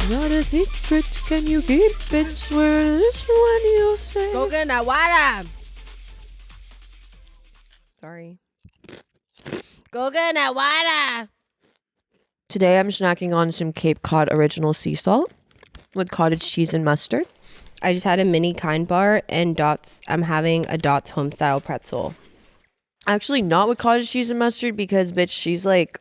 Not a secret, can you keep it? Swear this one you'll say. Go get that water. Sorry. Go get that water. Today I'm snacking on some Cape Cod original sea salt with cottage cheese and mustard. I just had a mini Kind bar and Dots. I'm having a Dots homestyle pretzel. Actually, not with cottage cheese and mustard because, bitch, she's like...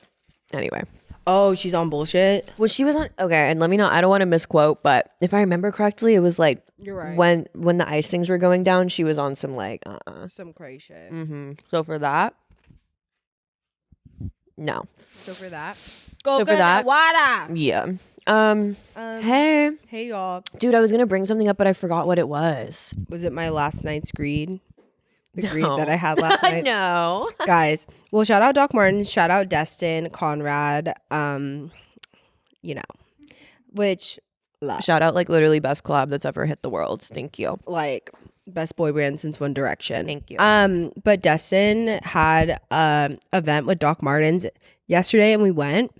Anyway. Oh, she's on bullshit? Well, she was on... Okay, and let me know. I don't want to misquote, but if I remember correctly, it was like... You're right. When the icings were going down, she was on some like... Some crazy shit. Mm-hmm. So for that... No. So for that... Go get that water. Yeah. Hey. Hey, y'all. Dude, I was going to bring something up, but I forgot what it was. Was it my last night's greed? The greed that I had last night? No. Guys, well, shout out Doc Martens, shout out Destin, Conrad, which love. Shout out, like, literally best collab that's ever hit the world. Thank you. Like, best boy band since One Direction. Thank you. But Destin had an event with Doc Martens yesterday, and we went.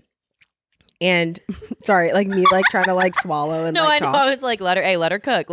And sorry, like me, like trying to like swallow and no, like I talk. know. It's like let her cook.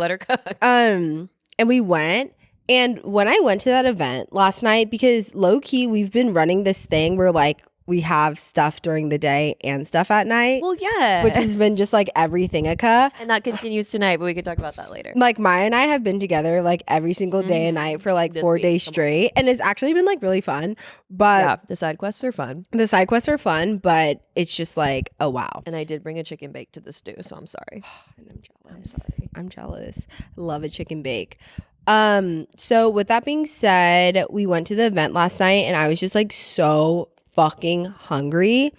And we went. And when I went to that event last night, because low key, we've been running this thing where like we have stuff during the day and stuff at night. Well, yeah. Which has been just like everything occur. And that continues tonight, but we could talk about that later. Like Maya and I have been together like every single day and night for like 4 days straight. And it's actually been like really fun. But yeah, the side quests are fun. The side quests are fun, but it's just like, oh wow. And I did bring a chicken bake to the stew, so I'm sorry. And I'm jealous. I'm jealous. Love a chicken bake. So with that being said, we went to the event last night and I was just like so fucking hungry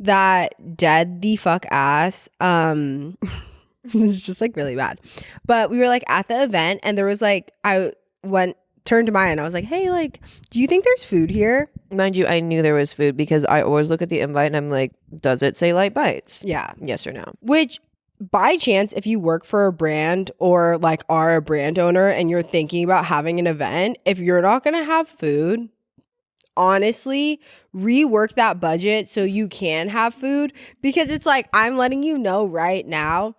that dead the fuck ass. It's just like really bad. But we were like at the event and there was like, turned to Maya and I was like, hey, like, do you think there's food here? Mind you, I knew there was food because I always look at the invite and I'm like, does it say light bites? Yeah. Yes or no? Which by chance, if you work for a brand or like are a brand owner and you're thinking about having an event, if you're not going to have food, honestly, rework that budget so you can have food, because it's like, I'm letting you know right now,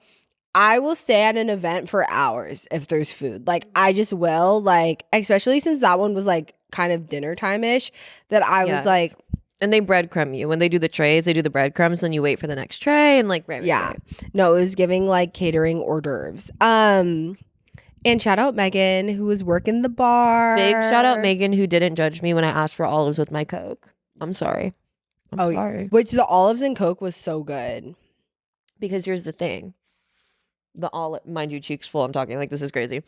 I will stay at an event for hours if there's food. Like, I just will, like, especially since that one was like kind of dinner time-ish, that I was like, and they breadcrumb you. When they do the trays, they do the breadcrumbs, and you wait for the next tray and like, right. No, it was giving like catering hors d'oeuvres. And shout out Megan, who was working the bar. Big shout out Megan, who didn't judge me when I asked for olives with my Coke. I'm sorry. I'm sorry. Which the olives and Coke was so good. Because here's the thing. The olive, mind you, cheeks full. I'm talking like this is crazy.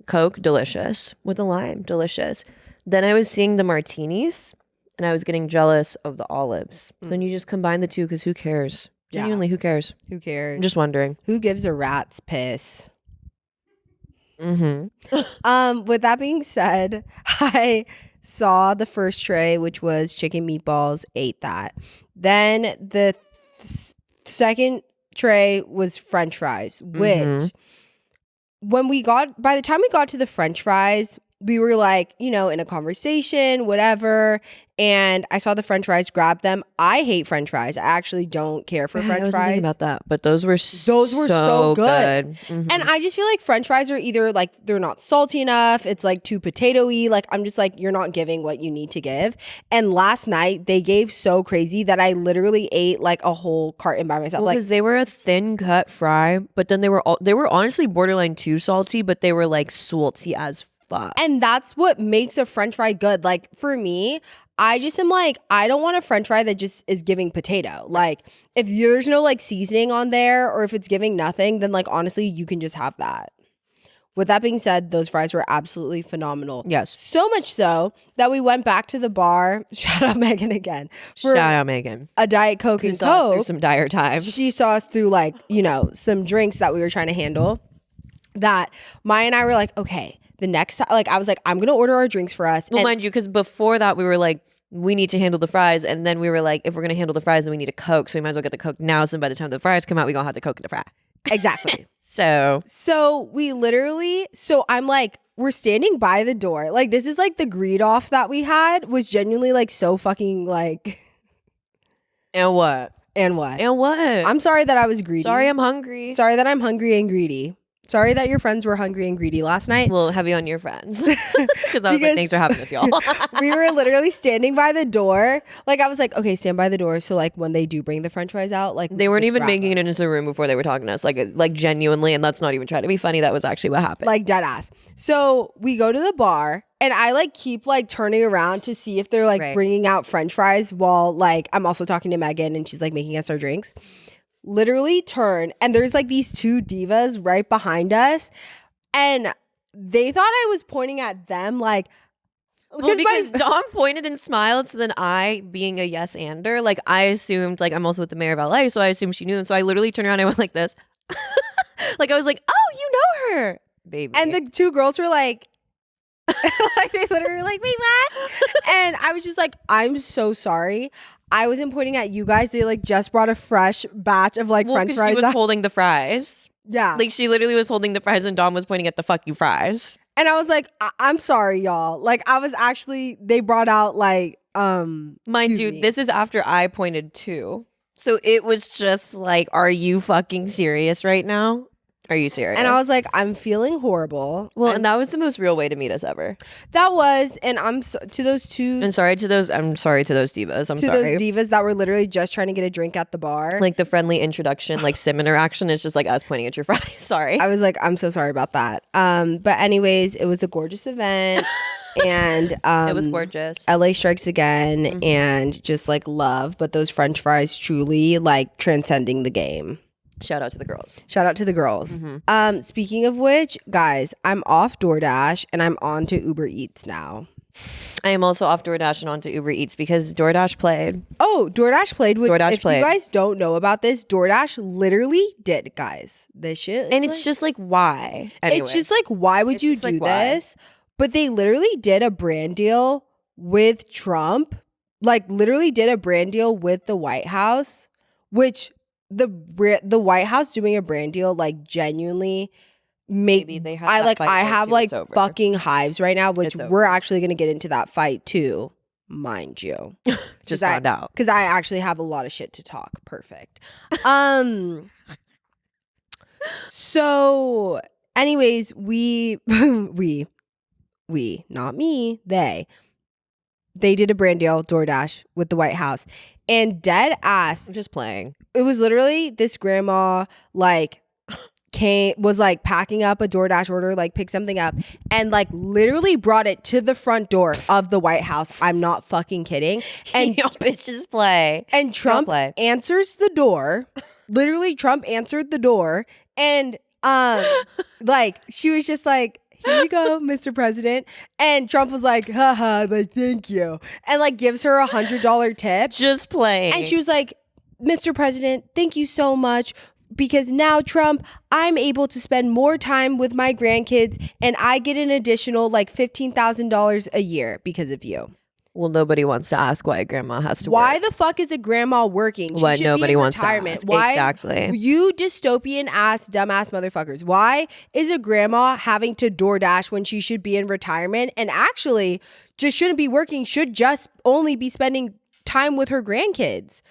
Coke, delicious. With a lime, delicious. Then I was seeing the martinis and I was getting jealous of the olives. So then you just combine the two because who cares? Genuinely, who cares? Who cares? I'm just wondering. Who gives a rat's piss? Mm-hmm. With that being said, I saw the first tray, which was chicken meatballs, ate that. Then the second tray was French fries, which by the time we got to the French fries, we were like, you know, in a conversation, whatever. And I saw the French fries, grabbed them. I hate French fries. I actually don't care for French I was fries. thinking about that, but those were so good. Mm-hmm. And I just feel like French fries are either like they're not salty enough, it's like too potato-y. Like I'm just like, you're not giving what you need to give. And last night they gave so crazy that I literally ate like a whole carton by myself. Well, because they were a thin cut fry, but then they were honestly borderline too salty, but they were like salty as fuck. And that's what makes a French fry good. Like for me, I just am like, I don't want a French fry that just is giving potato. Like if there's no like seasoning on there or if it's giving nothing, then like honestly, you can just have that. With that being said, those fries were absolutely phenomenal. Yes. So much so that we went back to the bar. Shout out Megan again. Shout out Megan. A Diet Coke and Coke. Through some dire times. She saw us through like, you know, some drinks that we were trying to handle. That Maya and I were like, okay. The next time, like, I was like, I'm going to order our drinks for us. Well, mind you, because before that, we were like, we need to handle the fries. And then we were like, if we're going to handle the fries, then we need a Coke. So we might as well get the Coke now. So by the time the fries come out, we're going to have the Coke and the fry. Exactly. So we literally, I'm like, we're standing by the door. Like, this is like the greed off that we had was genuinely like so fucking like. And what? And what? And what? I'm sorry that I was greedy. Sorry, I'm hungry. Sorry that I'm hungry and greedy. Sorry that your friends were hungry and greedy last night. Well, heavy on your friends. Because I was like, thanks for having us, y'all. We were literally standing by the door. Like, I was like, okay, stand by the door. So, like, when they do bring the french fries out, like, they weren't even making it into the room before they were talking to us. Like genuinely, and that's not even trying to be funny. That was actually what happened. Like, dead ass. So, we go to the bar, and I, like, keep, like, turning around to see if they're, like, bringing out french fries while, like, I'm also talking to Megan, and she's, like, making us our drinks. Literally turn, and there's, like, these two divas right behind us. And they thought I was pointing at them, like, because Dom pointed and smiled. So then I, being a yes-ander, like, I assumed, like, I'm also with the mayor of LA, so I assumed she knew him. So I literally turned around and I went like this. Like, I was like, oh, you know her, baby. And the two girls were like, like, they literally were like, wait, what? And I was just like, I'm so sorry. I wasn't pointing at you guys. They, like, just brought a fresh batch of, like, french fries. She was holding the fries. Yeah. Like, she literally was holding the fries and Dom was pointing at the fuck you fries. And I was like, I'm sorry, y'all. Like, I was actually, they brought out, like, mind you, this is after I pointed too. So it was just like, are you fucking serious right now? Are you serious? And I was like, I'm feeling horrible. Well, and that was the most real way to meet us ever. That was, and I'm to those two. And sorry to those divas. I'm sorry. To those divas that were literally just trying to get a drink at the bar. Like the friendly introduction, like sim interaction. It's just like us pointing at your fries. Sorry. I was like, I'm so sorry about that. But anyways, it was a gorgeous event. And it was gorgeous. LA strikes again, and just like love. But those french fries truly like transcending the game. Shout out to the girls. Shout out to the girls. Speaking of which, guys, I'm off DoorDash and I'm on to Uber Eats now. I am also off DoorDash and on to Uber Eats because DoorDash played. Oh, DoorDash played. If you guys don't know about this, DoorDash literally did, guys. This shit. And it's just like, why? Anyway. It's just like, why would you do this? But they literally did a brand deal with Trump. Like, literally did a brand deal with the White House, which... The White House doing a brand deal like genuinely make I have like fucking hives right now, which we're actually gonna get into that fight too, mind you. Just found out because I actually have a lot of shit to talk. Perfect. So, anyways, we not me, they did a brand deal, DoorDash, with the White House. And dead ass. I'm just playing. It was literally this grandma like was like packing up a DoorDash order, like picked something up and like literally brought it to the front door of the White House. I'm not fucking kidding. And yo, bitches play. And Trump answers the door. Literally, Trump answered the door. And like she was just like, here you go, Mr. President. And Trump was like, haha, like, thank you. And like gives her $100 tip. Just playing. And she was like, Mr. President, thank you so much. Because now, Trump, I'm able to spend more time with my grandkids and I get an additional like $15,000 a year because of you. Well, nobody wants to ask why a grandma has to work. Why the fuck is a grandma working? She what nobody wants retirement. To ask. Why, exactly. You dystopian ass, dumbass motherfuckers. Why is a grandma having to DoorDash when she should be in retirement and actually just shouldn't be working, should just only be spending time with her grandkids?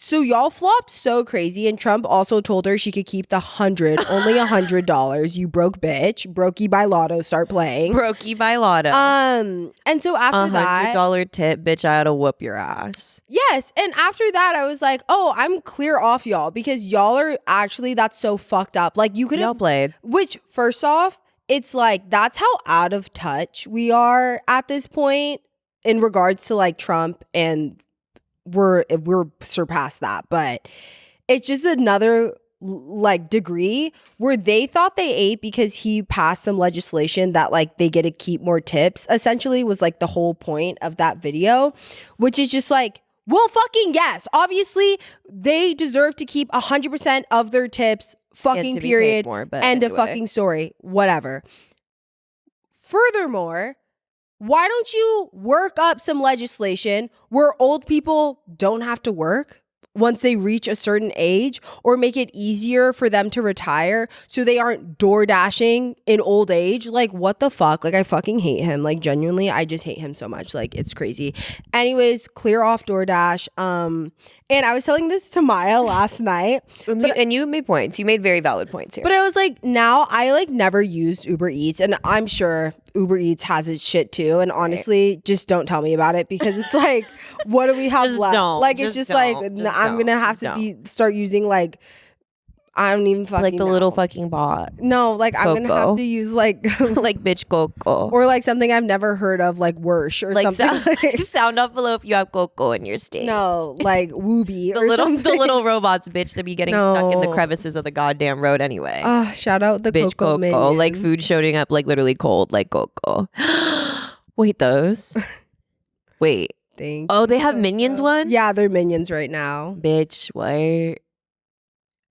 So y'all flopped so crazy, and Trump also told her she could keep the only $100. You broke bitch. Brokey by Lotto. Start playing. Brokey by Lotto. And so after that, $100 tip, bitch, I ought to whoop your ass. Yes, and after that, I was like, oh, I'm clear off y'all because y'all are actually that's so fucked up. Like you could have played. Which first off, it's like that's how out of touch we are at this point in regards to like Trump and. We're surpassed that, but it's just another like degree where they thought they ate because he passed some legislation that like they get to keep more tips, essentially was like the whole point of that video, which is just like, well, fucking yes, obviously they deserve to keep 100% of their tips, fucking period, end of fucking story, whatever. Furthermore, why don't you work up some legislation where old people don't have to work? once they reach a certain age, or make it easier for them to retire so they aren't door dashing in old age. Like, what the fuck? Like, I fucking hate him. Like, genuinely, I just hate him so much. Like, it's crazy. Anyways, clear off DoorDash. And I was telling this to Maya last night. And you made points. You made very valid points here. But I was like, now I like never used Uber Eats, and I'm sure Uber Eats has its shit too. And honestly, just don't tell me about it, because it's like, what do we have Just left? don't. Like, it's Just just like don't. Just I'm gonna have don't. to start using like, I don't even fucking like the know. little fucking bot. No, like I'm gonna Coco. have to use like Like bitch Coco. or like something I've never heard of, like Wersh or Like something. sound up below if you have Coco in your state. No, like Wooby The or little something. the little robots, bitch, that be getting stuck in the No. crevices of the goddamn road anyway. Shout out the Bitch Coco Coco. Like minions. food showing up like literally cold, like Coco. Wait, those? Wait. Thank Oh, they you, have Coco. Minions ones? Yeah, they're Minions right now. Bitch, what?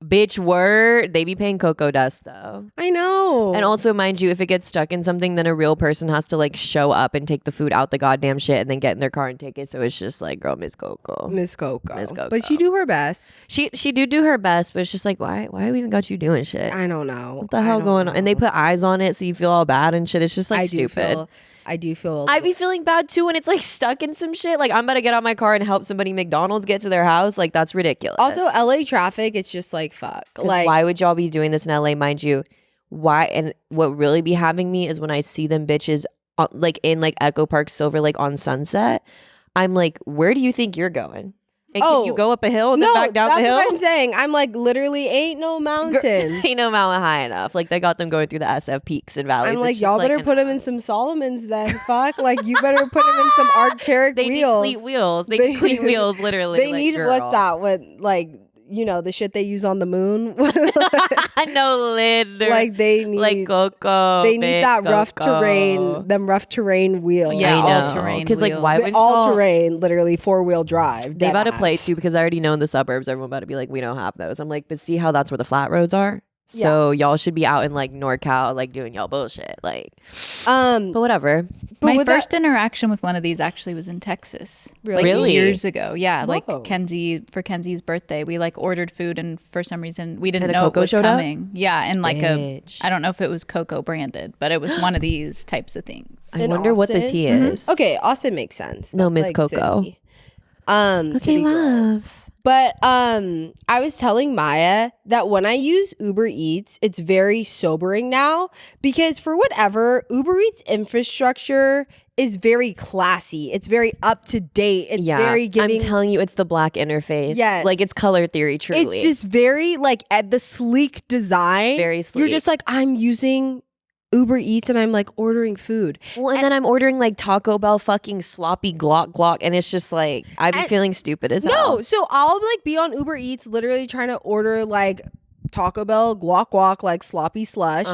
Bitch, word. They be paying Coco dust though. I know. And also, mind you, if it gets stuck in something, then a real person has to like show up and take the food out the goddamn shit and then get in their car and take it. So it's just like, girl, Miss Coco. Miss Coco. Miss Coco. But she do her best. She do her best, but it's just like, why we even got you doing shit? I don't know. What the hell going on? And they put eyes on it so you feel all bad and shit. It's just like stupid. I do feel. I be feeling bad too when it's like stuck in some shit. Like I'm about to get out my car and help somebody McDonald's get to their house. Like that's ridiculous. Also, LA traffic, it's just like fuck. Like, why would y'all be doing this in LA, mind you? Why? And what really be having me is when I see them bitches like in like Echo Park, Silver Lake on Sunset. I'm like, where do you think you're going? And can you go up a hill and then back down the hill? That's what I'm saying. I'm like, literally ain't no mountain. Ain't no mountain high enough. Like they got them going through the SF peaks and valleys. I'm like, It's y'all just, better put them in some Solomons then. Fuck. Like, you better put them in some Arc'teryx they wheels. need cleat wheels. They need cleat wheels, literally. They like, need, girl. what's that? What, like, you know, the shit they use on the moon? I know, literally. Like, they need, like Coco. they need that rough Coco. terrain, them rough terrain wheels. Yeah, I I know. know. All-terrain Because like, why wheels. would All y'all- terrain, literally 4-wheel drive. They about to deadass. play too, because I already know in the suburbs everyone about to be like, we don't have those. I'm like, but see how that's where the flat roads are? So y'all should be out in like NorCal, like doing y'all bullshit. Like, but whatever. But My with first interaction with one of these actually was in Texas. Like Really? years ago. Yeah. Whoa. Like for Kenzie's birthday, we like ordered food and for some reason we didn't And a know it Coco was showed up? coming. Yeah. And like Bitch. I don't know if it was Coco branded, but it was one of these types of things. I In wonder what the Austin? tea is. Okay, Austin makes sense. No, That's, Miss like, Coco. city. Okay, City girls. love. But I was telling Maya that when I use Uber Eats, it's very sobering now, because for whatever, Uber Eats infrastructure is very classy. It's very up to date. It's very giving. I'm telling you, it's the black interface. Yes. Like it's color theory, truly. it's just very like at the sleek design. Very You're sleek. just like, I'm using Uber Eats and I'm like ordering food. Well, and then I'm ordering like Taco Bell fucking sloppy glock, and it's just like I'm And- feeling stupid as hell. No, so I'll like be on Uber Eats literally trying to order like Taco Bell guac like sloppy slush.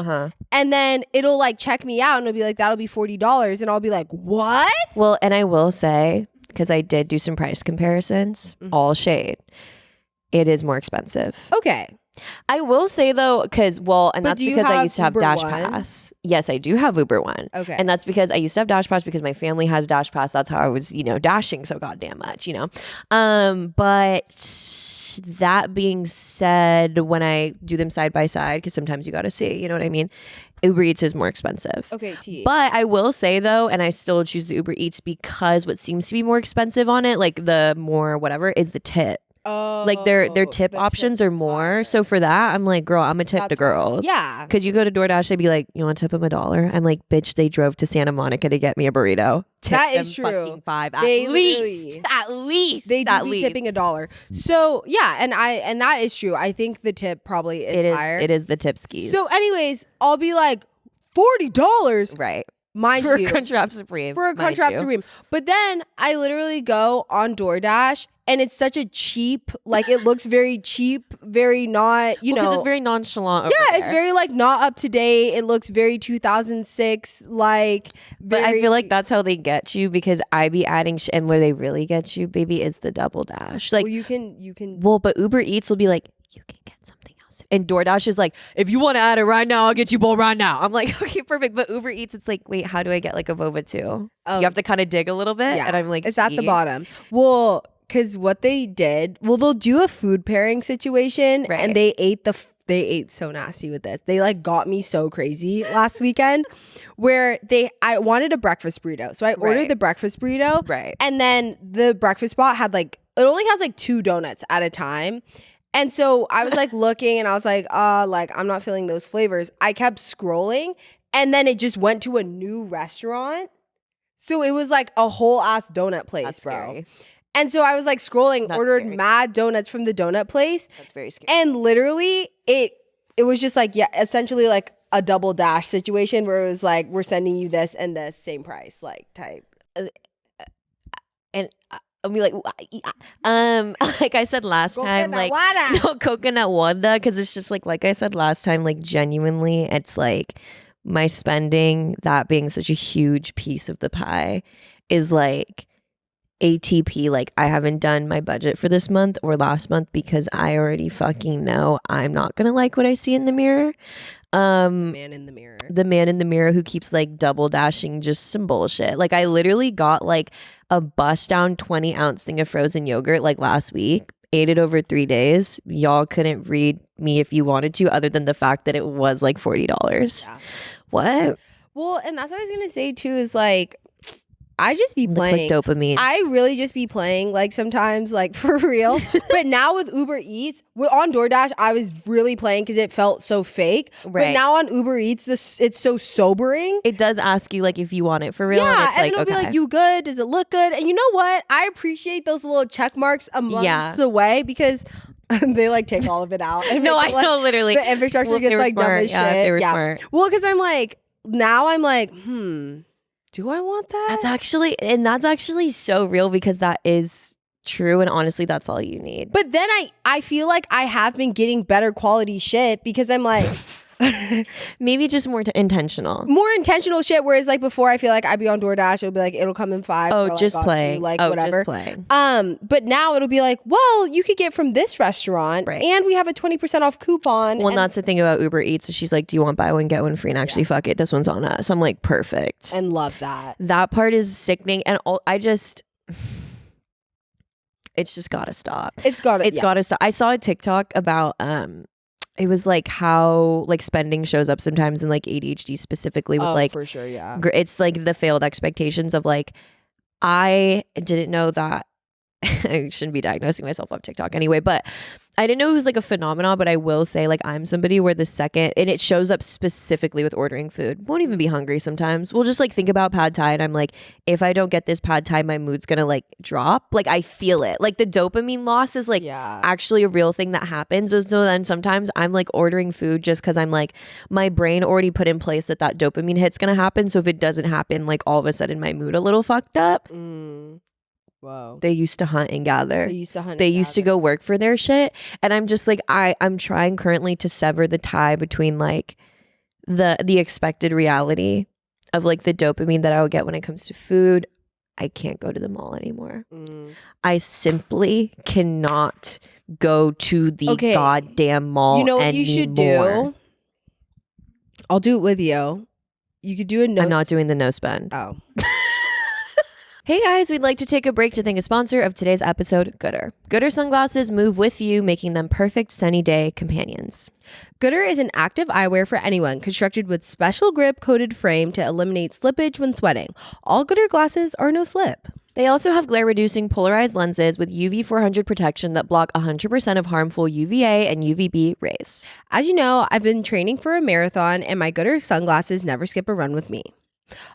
And then it'll like check me out and it'll be like, that'll be $40. And I'll be like, what? Well, and I will say, because I did do some price comparisons, all shade, it is more expensive. Okay. I will say though, because and But that's do you because I have used to have Uber Dash One? Pass. Yes, I do have Uber One. Okay. And that's because I used to have Dash Pass because my family has Dash Pass. That's how I was, dashing so goddamn much, But that being said, when I do them side by side, because sometimes you got to see, you know what I mean? Uber Eats is more expensive. Okay, T. But I will say though, and I still choose the Uber Eats because what seems to be more expensive on it, like the more whatever, is the tip. Like their tip the options tips are more. So for that, I'm like, girl, I'm a tip That's to girls. Yeah. Because you go to DoorDash, they'd be like, you want to tip them $1? I'm like, bitch, they drove to Santa Monica to get me a burrito. Tip That them is true. fucking $5 They at least. At least. They do at be least. tipping $1. So yeah, and that is true. I think the tip probably is higher. It is the tip skis. So anyways, I'll be like, $40. right. Mind For you. a Crunchwrap Supreme. For a mind Crunchwrap you. Supreme. But then I literally go on DoorDash and it's such a cheap, like it looks very cheap, very not, Because it's very nonchalant over yeah, it's there. very like not up to date. It looks very 2006, like. But I feel like that's how they get you, because I be adding and where they really get you, baby, is the double dash. Like, well, you can. well, but Uber Eats will be like, you can get something else. And DoorDash is like, if you want to add it right now, I'll get you both right now. I'm like, okay, perfect. But Uber Eats, it's like, wait, how do I get like a boba too? Oh. You have to kind of dig a little bit. Yeah, And I'm like, it's at the see? bottom. Well, because what they did, they'll do a food pairing situation, Right. and they ate so nasty with this. They like got me so crazy last weekend, where I wanted a breakfast burrito, so I ordered Right. the breakfast burrito, Right. and then the breakfast spot had like it only has like 2 donuts at a time. And so I was like looking and I was like, like I'm not feeling those flavors. I kept scrolling and then it just went to a new restaurant. So it was like a whole ass donut place, That's bro. scary. And so I was like scrolling, That's ordered scary. mad donuts from the donut place. That's very scary. And literally it was just like, yeah, essentially like a double dash situation where it was like, we're sending you this and this same price, like type. And I'll be like I said last time, like Coconut no coconut wanda, because it's just like I said last time, like genuinely, it's like my spending, that being such a huge piece of the pie, is like ATP. Like I haven't done my budget for this month or last month because I already fucking know I'm not gonna like what I see in the mirror. Man in the mirror. The man in the mirror who keeps like double dashing just some bullshit. Like I literally got like a bust down 20-ounce thing of frozen yogurt like last week, ate it over 3 days. Y'all couldn't read me if you wanted to, other than the fact that it was like $40. Yeah. What? Well, and that's what I was gonna say too, is like I just be Like playing. dopamine. I really just be playing, like sometimes, like for real. But now with Uber Eats, on DoorDash, I was really playing because it felt so fake. But Right. now on Uber Eats, it's so sobering. It does ask you like if you want it for real. Yeah, and it's and like, it'll okay. be like, "You good? Does it look good?" And you know what? I appreciate those little check marks a month away because they like take all of it out. And No, make I it, like, know, literally. the infrastructure Well, if gets they were like dumb smart. as Yeah, if shit. they were smart. Well, because I'm like, now I'm like, do I want that? That's actually so real, because that is true, and honestly that's all you need. But then I feel like I have been getting better quality shit because I'm like Maybe just more intentional. more intentional shit. Whereas like before, I feel like I'd be on DoorDash, it'll be like it'll come in 5. Oh, or, like, just got play. you, like Oh, whatever. just play. But now it'll be like, well, you could get from this restaurant, Right. and we have a 20% off coupon. Well, and, that's the thing about Uber Eats. Is she's like, do you want buy one get one free? And actually, fuck it, this one's on us. I'm like, perfect. and love that. That part is sickening, and it's just gotta stop. It's got It's gotta stop. I saw a TikTok about it was like how like spending shows up sometimes in like ADHD specifically with like for sure, yeah. it's like the failed expectations of like, I didn't know that I shouldn't be diagnosing myself off TikTok anyway, but I didn't know it was like a phenomenon. But I will say, like, I'm somebody where the second, and it shows up specifically with ordering food, won't even be hungry sometimes. We'll just like think about pad thai, and I'm like, if I don't get this pad thai, my mood's gonna like drop. Like I feel it. Like the dopamine loss is like actually a real thing that happens. So then sometimes I'm like ordering food just because I'm like, my brain already put in place that dopamine hit's gonna happen. So if it doesn't happen, like all of a sudden my mood a little fucked up. Whoa. They used to hunt and gather. They used to hunt. They used to go work for their shit. And I'm just like, I'm trying currently to sever the tie between like the expected reality of like the dopamine that I would get when it comes to food. I can't go to the mall anymore. I simply cannot go to the goddamn mall. You know what you should anymore. do? I'll do it with you. You could do a no. I'm not doing the no spend. Oh. Hey guys, we'd like to take a break to thank a sponsor of today's episode, Gooder. Gooder sunglasses move with you, making them perfect sunny day companions. Gooder is an active eyewear for anyone, constructed with special grip coated frame to eliminate slippage when sweating. All Gooder glasses are no slip. They also have glare-reducing polarized lenses with UV 400 protection that block 100% of harmful UVA and UVB rays. As you know, I've been training for a marathon, and my Gooder sunglasses never skip a run with me.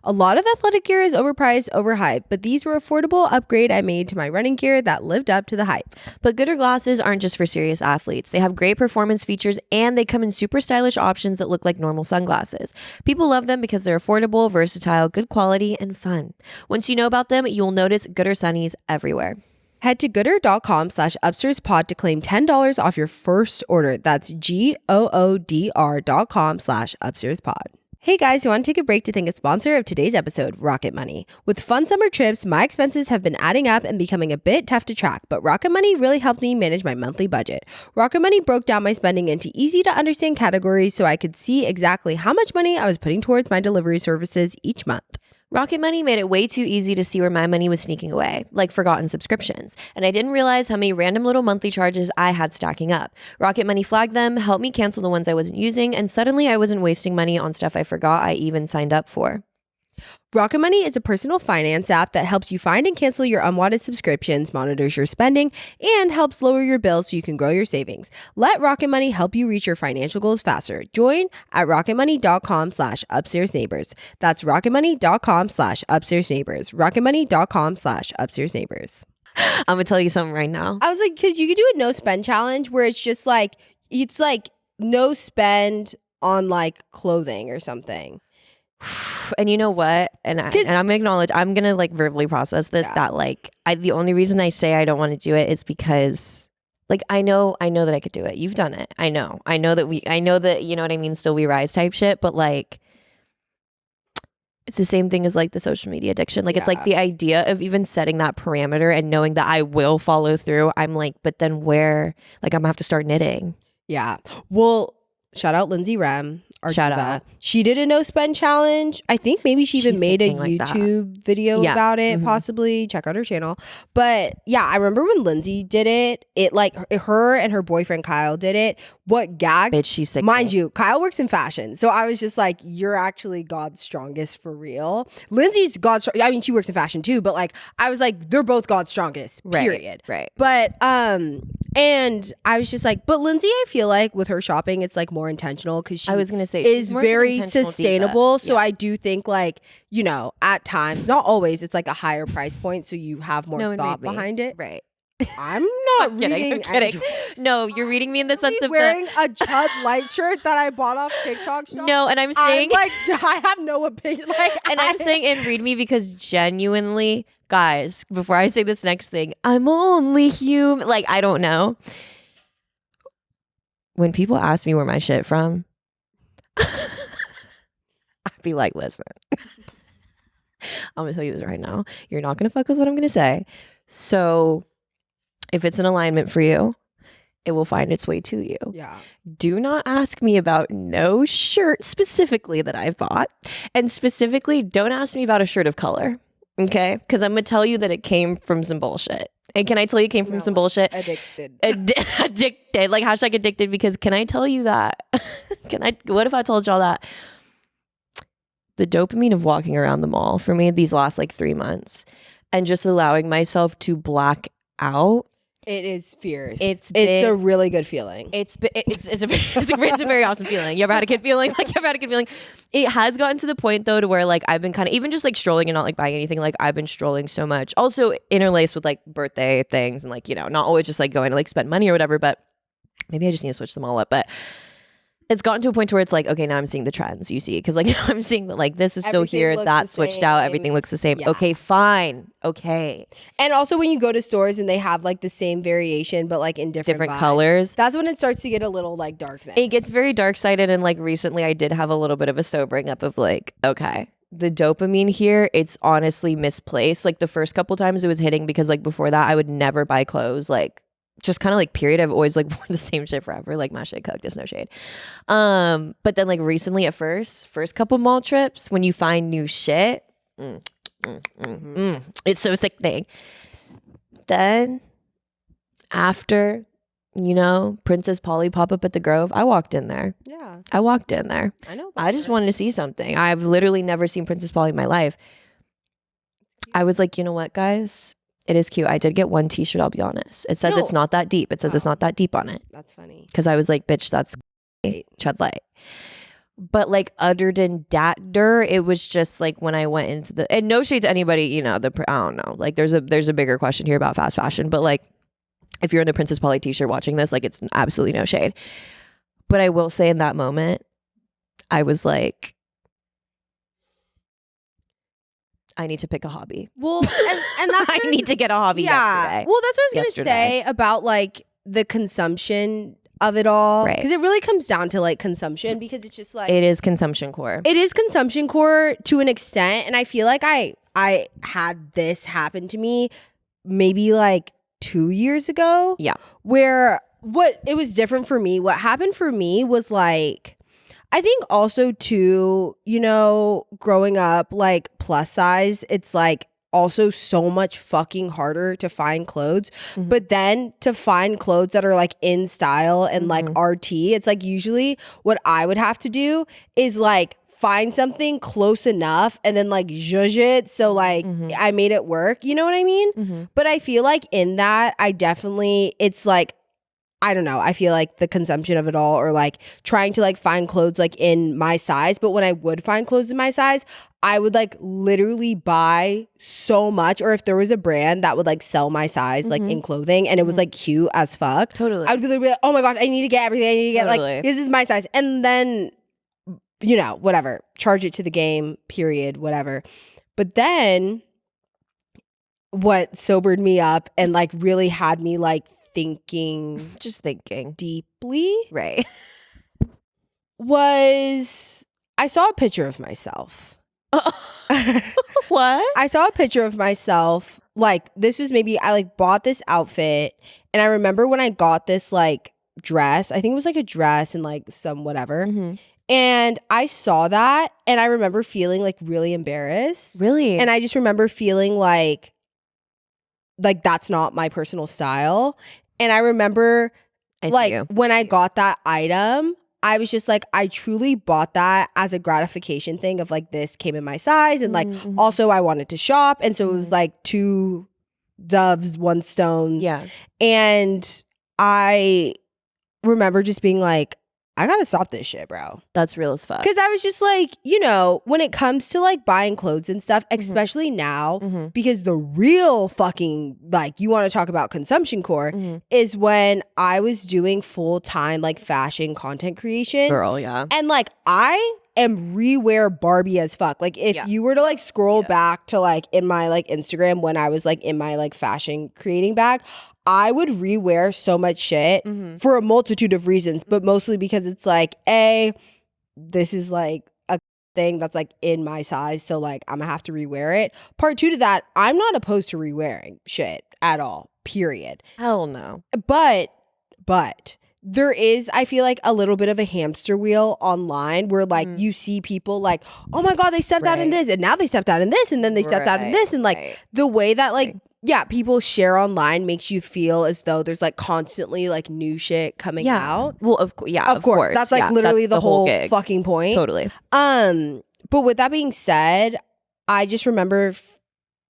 A lot of athletic gear is overpriced, overhyped, but these were affordable upgrade I made to my running gear that lived up to the hype. But Gooder glasses aren't just for serious athletes. They have great performance features, and they come in super stylish options that look like normal sunglasses. People love them because they're affordable, versatile, good quality, and fun. Once you know about them, you'll notice Gooder sunnies everywhere. Head to gooder.com/upstairs-pod to claim $10 off your first order. That's GOODR.com/upstairs-pod. Hey guys, you want to take a break to thank a sponsor of today's episode, Rocket Money. With fun summer trips, my expenses have been adding up and becoming a bit tough to track, but Rocket Money really helped me manage my monthly budget. Rocket Money broke down my spending into easy to understand categories so I could see exactly how much money I was putting towards my delivery services each month. Rocket Money made it way too easy to see where my money was sneaking away, like forgotten subscriptions. And I didn't realize how many random little monthly charges I had stacking up. Rocket Money flagged them, helped me cancel the ones I wasn't using, and suddenly I wasn't wasting money on stuff I forgot I even signed up for. Rocket Money is a personal finance app that helps you find and cancel your unwanted subscriptions, monitors your spending, and helps lower your bills so you can grow your savings. Let Rocket Money help you reach your financial goals faster. Join at rocketmoney.com/upstairsneighbors. That's rocketmoney.com/upstairsneighbors. rocketmoney.com/upstairsneighbors. I'm gonna tell you something right now. I was like, because you could do a no spend challenge where it's like no spend on like clothing or something. And you know what? And I'm gonna acknowledge, I'm gonna like verbally process this, that like the only reason I say I don't want to do it is because like I know that I could do it. You've done it. I know that, you know what I mean, still we rise type shit, but like it's the same thing as like the social media addiction. Like it's like the idea of even setting that parameter and knowing that I will follow through. I'm like, but then where? Like I'm gonna have to start knitting. Yeah. Well, shout out Lindsay Rem. Shout out. She did a no spend challenge. I think maybe she even made a YouTube video about it, possibly. Check out her channel. But yeah, I remember when Lindsay did it, like her and her boyfriend Kyle did it. What gagged? Bitch, she's sick. Mind you, Kyle works in fashion. So I was just like, you're actually God's strongest for real. Lindsay's God's I mean, she works in fashion too, but like I was like, they're both God's strongest, period. Right. But and I was just like, but Lindsay, I feel like with her shopping, it's like more intentional because she is very sustainable. So I do think like, you know, at times, not always, it's like a higher price point. So you have more thought behind it. Right. I'm not reading. I'm kidding. No, you're reading me in the sense of wearing a Chud Light shirt that I bought off TikTok shop. No, and I'm saying like I have no opinion. Like, and I'm saying and read me because genuinely, guys, before I say this next thing, I'm only human. Like I don't know. When people ask me where my shit from, I'd be like, listen, I'm gonna tell you this right now. You're not gonna fuck with what I'm gonna say. So if it's an alignment for you, it will find its way to you. Yeah. Do not ask me about no shirt specifically that I've bought. And specifically, don't ask me about a shirt of color. Okay? Because I'm going to tell you that it came from some bullshit. And can I tell you it came from some bullshit? Addicted. Addicted. Like hashtag addicted, because can I tell you that? What if I told y'all that? The dopamine of walking around the mall for me these last like 3 months and just allowing myself to black out. It is fierce. It's a really good feeling. It's a very awesome feeling. You ever had a kid feeling? Like you ever had a kid feeling? It has gotten to the point though to where like I've been kind of even just like strolling and not like buying anything. Like I've been strolling so much. Also interlaced with like birthday things and like, you know, not always just like going to like spend money or whatever, but maybe I just need to switch them all up. But it's gotten to a point to where it's like, okay, now I'm seeing the trends, you see, because like now I'm seeing that like this is still here, that switched out, everything looks the same. Yeah. Okay, fine, okay. And also when you go to stores and they have like the same variation but like in different colors, that's when it starts to get a little like darkness. It gets very dark sided, and like recently I did have a little bit of a sobering up of like, okay, the dopamine here, it's honestly misplaced. Like the first couple times it was hitting because like before that I would never buy clothes, like just kind of like period. I've always like worn the same shit forever, like my shit cooked, it's no shade. But then like recently at first couple mall trips, when you find new shit, it's so sickening. Then after, you know, Princess Polly pop up at the Grove, I walked in there. Yeah. I walked in there. I know. I just wanted to see something. I've literally never seen Princess Polly in my life. I was like, you know what, guys? It is cute. I did get one t-shirt, I'll be honest. It says it's not that deep. It says it's not that deep on it. That's funny. Because I was like, bitch, that's Chud Light. But like other than that, it was just like when I went into the, and no shade to anybody, you know, I don't know. Like there's a bigger question here about fast fashion. But like if you're in the Princess Polly t-shirt watching this, like it's absolutely no shade. But I will say in that moment, I was like, I need to pick a hobby. Well, and that's I need to get a hobby yesterday. Well, that's what I was going to say about like the consumption of it all. Right. Because it really comes down to like consumption, because it's just like it is consumption core. It is consumption core to an extent. And I feel like I had this happen to me maybe like 2 years ago. Yeah. Where it was different for me. What happened for me was like I think also too, you know, growing up like plus size, it's like also so much fucking harder to find clothes. Mhm. But then to find clothes that are like in style and like Mhm. RT, it's like usually what I would have to do is like find something close enough and then like zhuzh it so like Mhm. I made it work. You know what I mean? Mhm. But I feel like in that, I definitely, it's like, I don't know. I feel like the consumption of it all or like trying to like find clothes like in my size. But when I would find clothes in my size, I would like literally buy so much. Or if there was a brand that would like sell my size like in clothing and it was like cute as fuck. Totally. I would be like, oh my gosh, I need to get everything. I need to get Totally. like, this is my size. And then, you know, whatever, charge it to the game, period, whatever. But then what sobered me up and like really had me like thinking Just thinking. deeply Right. was I saw a picture of myself. What? I saw a picture of myself. Like this was maybe I like bought this outfit and I remember when I got this like dress, I think it was like a dress and like some whatever. Mhm. And I saw that and I remember feeling like really embarrassed. Really? And I just remember feeling like that's not my personal style. And I remember I see like you. when I got that item, I was just like, I truly bought that as a gratification thing of like this came in my size. And like Mhm. also I wanted to shop. And so it was like 2 doves, 1 stone. Yeah. And I remember just being like, I gotta stop this shit, bro. That's real as fuck. Because I was just like, you know, when it comes to like buying clothes and stuff, especially now, Mhm. because the real fucking, like, you want to talk about consumption core Mhm. is when I was doing full-time like fashion content creation. Girl, yeah. And like, I am rewear Barbie as fuck. Like, if Yeah. you were to like scroll back to like in my like Instagram when I was like in my like fashion creating bag, I would rewear so much shit for a multitude of reasons, but mostly because it's like, this is like a thing that's like in my size, so like I'm gonna have to rewear it. Part 2 to that, I'm not opposed to rewearing shit at all, period. Hell no. But there is, I feel like, a little bit of a hamster wheel online where like you see people like, oh my God, they stepped out in Right. this and now they stepped out in this and then they stepped out in this. And like Right. the way that like, yeah, people share online makes you feel as though there's like constantly like new shit coming out. Well, of course. Yeah. Of course. That's like Yeah, literally that's the whole gig. fucking point. Totally. But with that being said, I just remember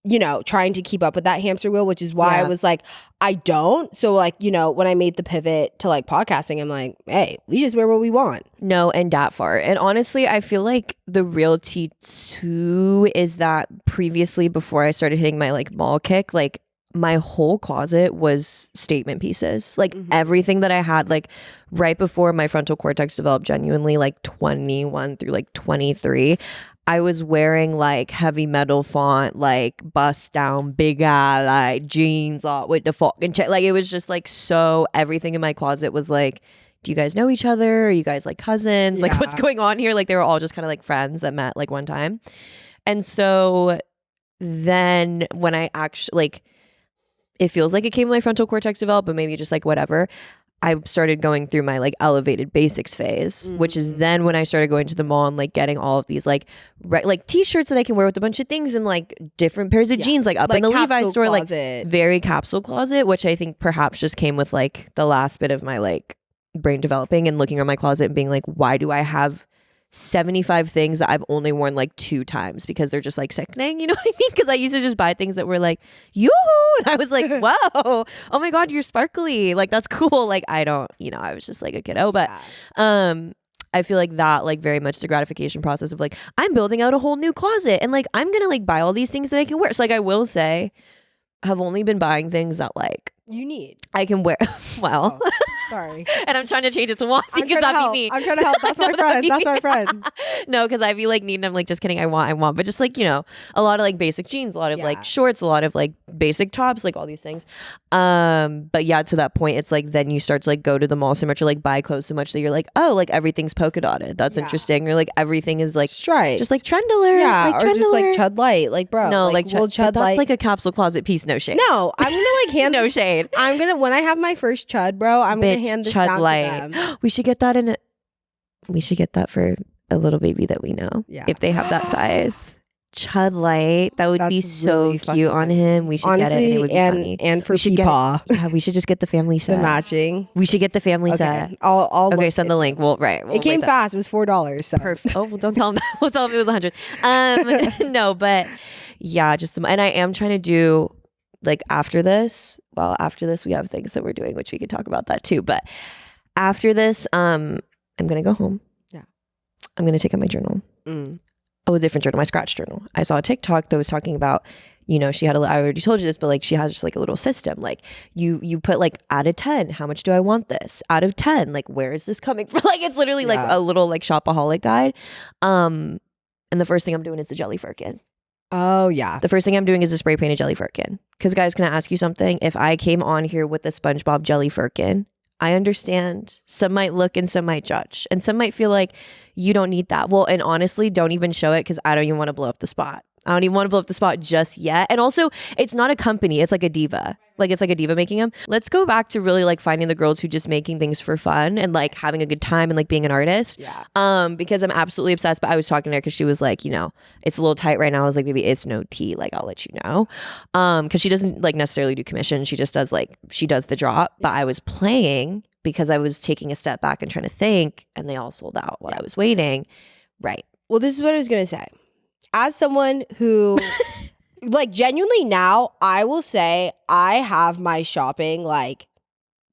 you know, trying to keep up with that hamster wheel, which is why I Yeah. was like, I don't. So like, you know, when I made the pivot to like podcasting, I'm like, hey, we just wear what we want. No, and that far. And honestly, I feel like the real tea too is that previously, before I started hitting my like mall kick, like my whole closet was statement pieces. Like everything that I had, like right before my frontal cortex developed genuinely, like 21 through like 23. I was wearing like heavy metal font, like bust down, big eye, like jeans with the fucking check. Like it was just like so everything in my closet was like, do you guys know each other? Are you guys like cousins? Like what's going on here? Like they were all just kind of like friends that met like one time. And so then when I actually like, it feels like it came when my frontal cortex developed, but maybe just like whatever. I started going through my like elevated basics phase, which is then when I started going to the mall and like getting all of these like like t-shirts that I can wear with a bunch of things and like different pairs of jeans, like up Like in the Levi's store, closet. like very capsule closet, which I think perhaps just came with like the last bit of my like brain developing and looking around my closet and being like, why do I have 75 things that I've only worn like 2 times because they're just like sickening, you know what I mean? Because I used to just buy things that were like, yoo-hoo, and I was like, whoa, oh my God, you're sparkly, like that's cool. Like I don't, you know, I was just like a kiddo, but I feel like that like very much the gratification process of like, I'm building out a whole new closet and like I'm gonna like buy all these things that I can wear. So like I will say, I've only been buying things that like You need. I can wear. Well, Sorry. and I'm trying to change it to Wasi I'm because trying to that'd help. be me. I'm trying to help. That's my friend. That's my friend. No, because I be like needing. I'm like just kidding. I want, but just like you know, a lot of like basic jeans, a lot of Yeah. like shorts, a lot of like basic tops, like all these things. But yeah, to that point, it's like then you start to like go to the mall so much or like buy clothes so much that you're like, oh, like everything's polka dotted. That's Yeah. interesting. Or like everything is like Stripes. just like trend alert. yeah, like, or trend just like alert. Chud Light. Like, bro. No, like will but Chud that's Light. like a capsule closet piece. No shade. No, I'm gonna like hand. No shade. I'm gonna when I have my first Chud, bro. I'm gonna Bitch, hand this Chud down Light. to them. We should get that in it. We should get that for a little baby that we know. Yeah. If they have that size. Chud Light. That would be That's so really cute on him. We should Honestly, get it and it would be funny. and for We should Peepaw, Yeah, we should just get the family the set. matching. We should get the family set. Okay, I'll Okay, look send the link. Well, right. We'll It came wait fast. It was $4. So. Perfect. Oh, well, don't tell him that. We'll tell him it was 100. No, but yeah, and I am trying to do like after this. Well, after this, we have things that we're doing, which we could talk about that too. But after this, I'm gonna go home. Yeah. I'm gonna take out my journal. Oh, a different journal, my scratch journal. I saw a TikTok that was talking about, you know, she had I already told you this, but like she has just like a little system. Like you put like out of 10, how much do I want this? Out of 10, like where is this coming from? Like it's literally like a little like shopaholic guide. And the first thing I'm doing is the jelly firkin. Oh yeah. The first thing I'm doing is a spray painted jelly firkin. Because guys, can I ask you something? If I came on here with the SpongeBob jelly firkin, I understand some might look and some might judge and some might feel like you don't need that. Well, and honestly, don't even show it because I don't even want to blow up the spot. I don't even want to blow up the spot just yet. And also, it's not a company. It's like a diva. Like it's like a diva making them. Let's go back to really like finding the girls who just making things for fun and like having a good time and like being an artist. Yeah. Because I'm absolutely obsessed. But I was talking to her because she was like, you know, it's a little tight right now. I was like, maybe it's no tea. Like I'll let you know. Because she doesn't like necessarily do commission. She just does like she does the drop. But I was playing because I was taking a step back and trying to think, and they all sold out while I was waiting. Right. Well, this is what I was gonna say. As someone who like genuinely now, I will say I have my shopping like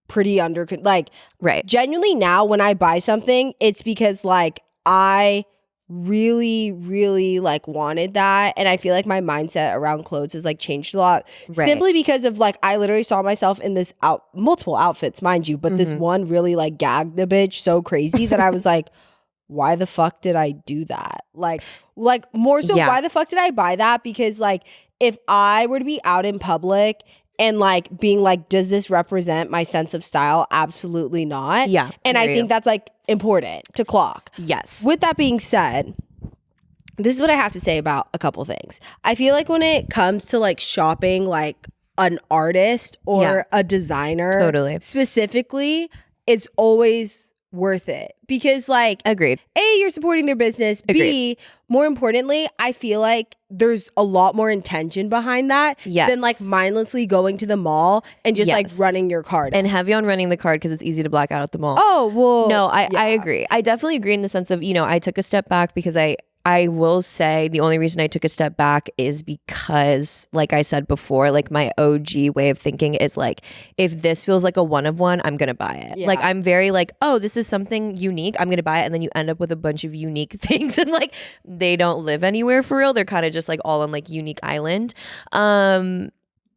pretty under like Right. genuinely now when I buy something, it's because like I really like wanted that, and I feel like my mindset around clothes has like changed a lot simply because of like I literally saw myself in this multiple outfits, mind you, but this one really like gagged the bitch so crazy that I was like, why the fuck did I do that? Like more so, why the fuck did I buy that? Because like if I were to be out in public and like being like, does this represent my sense of style? Absolutely not. Yeah. And I think that's like important to clock. Yes. With that being said, this is what I have to say about a couple things. I feel like when it comes to like shopping like an artist or a designer, Totally. specifically, it's always worth it because like Agreed. A, you're supporting their business. Agreed. B, more importantly, I feel like there's a lot more intention behind that than like mindlessly going to the mall and just like running your card. And heavy on running the card because it's easy to black out at the mall. Oh, well. No, I agree. I definitely agree in the sense of, you know, I took a step back because I will say the only reason I took a step back is because, like I said before, like my OG way of thinking is like, if this feels like a one of one, I'm going to buy it. Yeah. Like I'm very like, oh, this is something unique. I'm going to buy it. And then you end up with a bunch of unique things and like they don't live anywhere for real. They're kind of just like all on like unique island.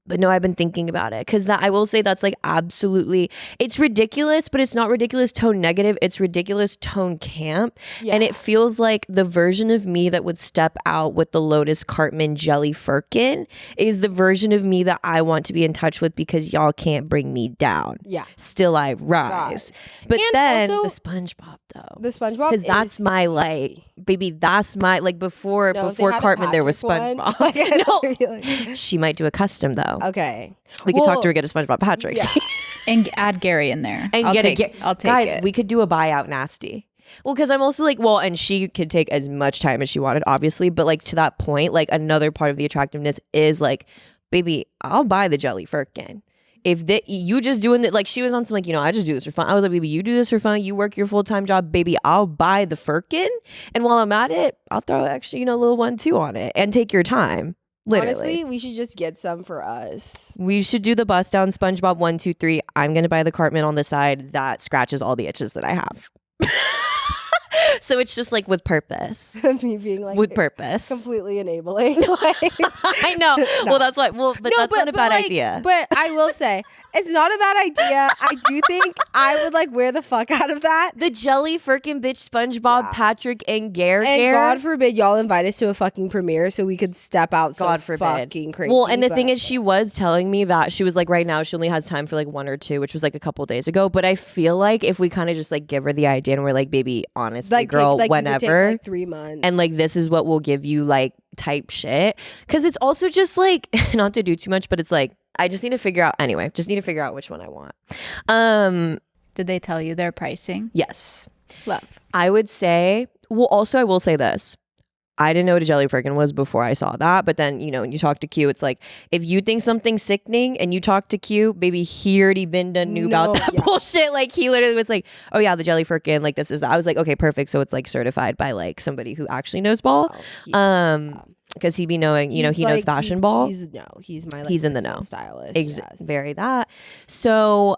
But no, I've been thinking about it because I will say that's like absolutely, it's ridiculous, but it's not ridiculous tone negative. It's ridiculous tone camp. Yeah. And it feels like the version of me that would step out with the Lotus Cartman jelly firkin is the version of me that I want to be in touch with because y'all can't bring me down. Yeah. Still I rise. But and then also, the SpongeBob though. The SpongeBob because that's my like, baby, that's my like before Cartman there was SpongeBob. No, she might do a custom though. Okay. We could talk to her, get a SpongeBob Patrick's. Yeah. And add Gary in there. And I'll take guys, it. we could do a buyout nasty. Well, because I'm also like, well, and she could take as much time as she wanted, obviously. But like to that point, like another part of the attractiveness is like, baby, I'll buy the jelly firkin. If you just doing it, like she was on some like, you know, I just do this for fun. I was like, baby, you do this for fun. You work your full-time job, baby. I'll buy the firkin. And while I'm at it, I'll throw extra, you know, little 1-2 on it and take your time. Literally. Honestly, we should just get some for us. We should do the bust down SpongeBob 1, 2, 3. I'm going to buy the Cartman on the side that scratches all the itches that I have. So it's just like with purpose. Me being like with purpose. Completely enabling. Like, I know. No. Well, that's why. Well, but that's not a bad idea. But I will say, it's not a bad idea. I do think I would like wear the fuck out of that. The jelly firkin bitch SpongeBob, Patrick, and Gare. And God forbid y'all invite us to a fucking premiere so we could step out so God forbid. Fucking crazy. Well, and the thing is, she was telling me that she was like, right now she only has time for like 1 or 2, which was like a couple days ago. But I feel like if we kind of just like give her the idea and we're like, baby, honestly, like, girl, whenever, take, like 3 months, and like this is what we'll give you, like type shit. Because it's also just like not to do too much, but it's like I just need to figure out which one I want. Did they tell you their pricing? Yes. Love. I would say, well, also I will say this. I didn't know what a jelly firkin was before I saw that. But then, when you talk to Q, it's like, if you think something's sickening and you talk to Q, baby, he already been done knew about that bullshit. Like, he literally was like, oh yeah, the jelly firkin, like this is, I was like, okay, perfect. So it's like certified by like somebody who actually knows ball. Because he be knowing, he knows fashion ball. He's my he's in the know. Stylist. Yes. Very that. So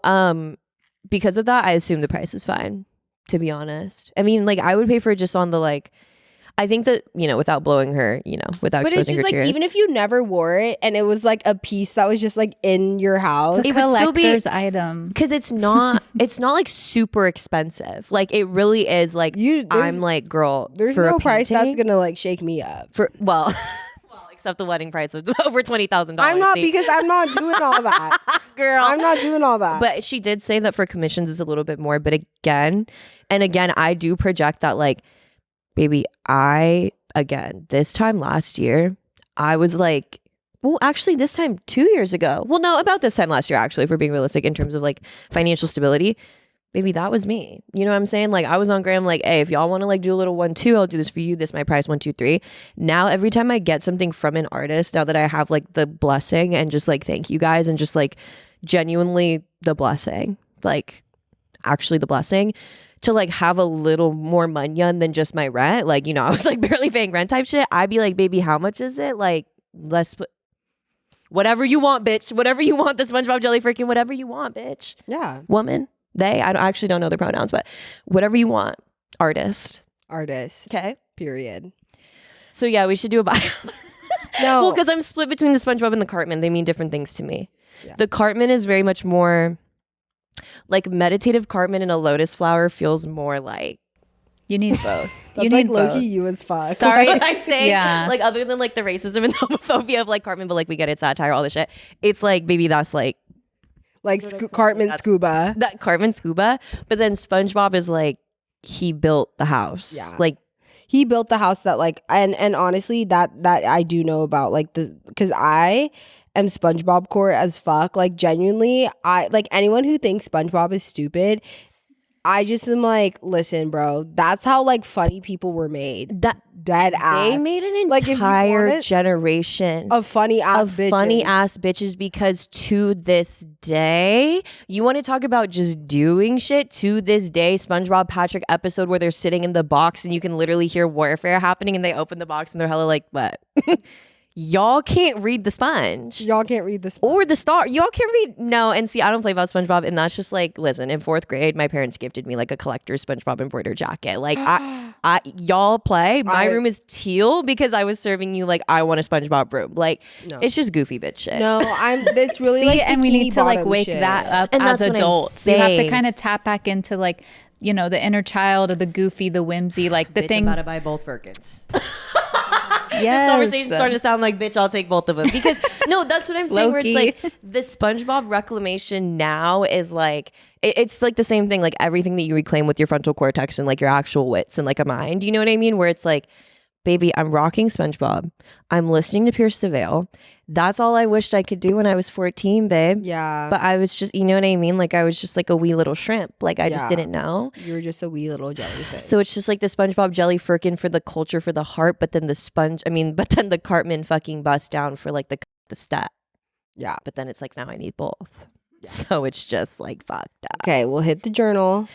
because of that, I assume the price is fine, to be honest. I mean, like I would pay for it just on the like, I think that, without blowing her, without but exposing it's just her like, tears. even if you never wore it and it was like a piece that was just like in your house, It's a collector's item. Because it's not like super expensive. Like it really is like, I'm like, girl, there's for no a price that's painting, gonna like shake me up. well, except the wedding price of over $20,000. I'm not, because I'm not doing all that. Girl. I'm not doing all that. But she did say that for commissions it's a little bit more. But again, I do project that like, baby, this time last year, I was like, well, actually this time 2 years ago. Well, no, about this time last year, actually, if we're being realistic in terms of like financial stability, baby, that was me. You know what I'm saying? Like I was on Gram like, hey, if y'all want to like do a little 1-2, I'll do this for you. This is my price 1-2-3. Now, every time I get something from an artist, now that I have like the blessing and just like, thank you guys. And just like genuinely the blessing, like actually the blessing, to like have a little more munyan than just my rent. Like, I was like barely paying rent type shit. I'd be like, baby, how much is it? Like, let's put whatever you want, bitch. Whatever you want, the SpongeBob jelly freaking whatever you want, bitch. Yeah. Woman, they, I actually don't know their pronouns, but whatever you want. Artist. Okay. Period. So yeah, we should do a bio. No. Well, because I'm split between the SpongeBob and the Cartman. They mean different things to me. Yeah. The Cartman is very much more like meditative Cartman, and a lotus flower feels more like You need both. That's You like need low-key both. you as fuck. sorry Like, I'm saying Yeah. like other than like the racism and homophobia of like Cartman, but like we get it, satire, all this shit. It's like, baby, that's like Cartman That's- Scuba. that Cartman scuba. But then SpongeBob is like, he built the house. Yeah. Like He built the house that like, and honestly, that I do know about, like because I am SpongeBob core as fuck. Like genuinely, I like anyone who thinks SpongeBob is stupid. I just am like, listen, bro, that's how like funny people were made. that Dead ass. they made an Like, if you entire want it- generation Of funny ass bitches. funny ass bitches, because to this day, you want to talk about just doing shit. To this day, SpongeBob Patrick episode where they're sitting in the box and you can literally hear warfare happening, and they open the box and they're hella like, what? Y'all can't read the sponge. Y'all can't read this. Or the star. Y'all can read. No, and see, I don't play about SpongeBob, and that's just like, listen, in 4th grade, my parents gifted me like a collector's SpongeBob embroidered jacket. Like, y'all play. My room is teal because I was serving you like, I want a SpongeBob room. Like, No. it's just goofy bitch shit. No, it's really See, like and we need bikini to like bottom wake shit. that up And as that's what I'm adults. You have to saying. kind of tap back into like, the inner child or the goofy, the whimsy, like the things. I'm about to buy both firkins. Yes. Conversation started to sound like, bitch, I'll take both of them. Because no, that's what I'm saying. Where it's Low-key. like the SpongeBob reclamation now is like, it's like the same thing, like everything that you reclaim with your frontal cortex and like your actual wits and like a mind. You know what I mean? Where it's like, baby, I'm rocking SpongeBob. I'm listening to Pierce the Veil. That's all I wished I could do when I was 14, babe. Yeah. But I was just, you know what I mean? Like I was just like a wee little shrimp. Like I just Yeah. didn't know. You were just a wee little jellyfish. So it's just like the SpongeBob jelly firkin for the culture, for the heart, but then the Cartman fucking bust down for like the stat. Yeah. But then it's like, now I need both. So it's just like fucked up. Okay, we'll hit the journal.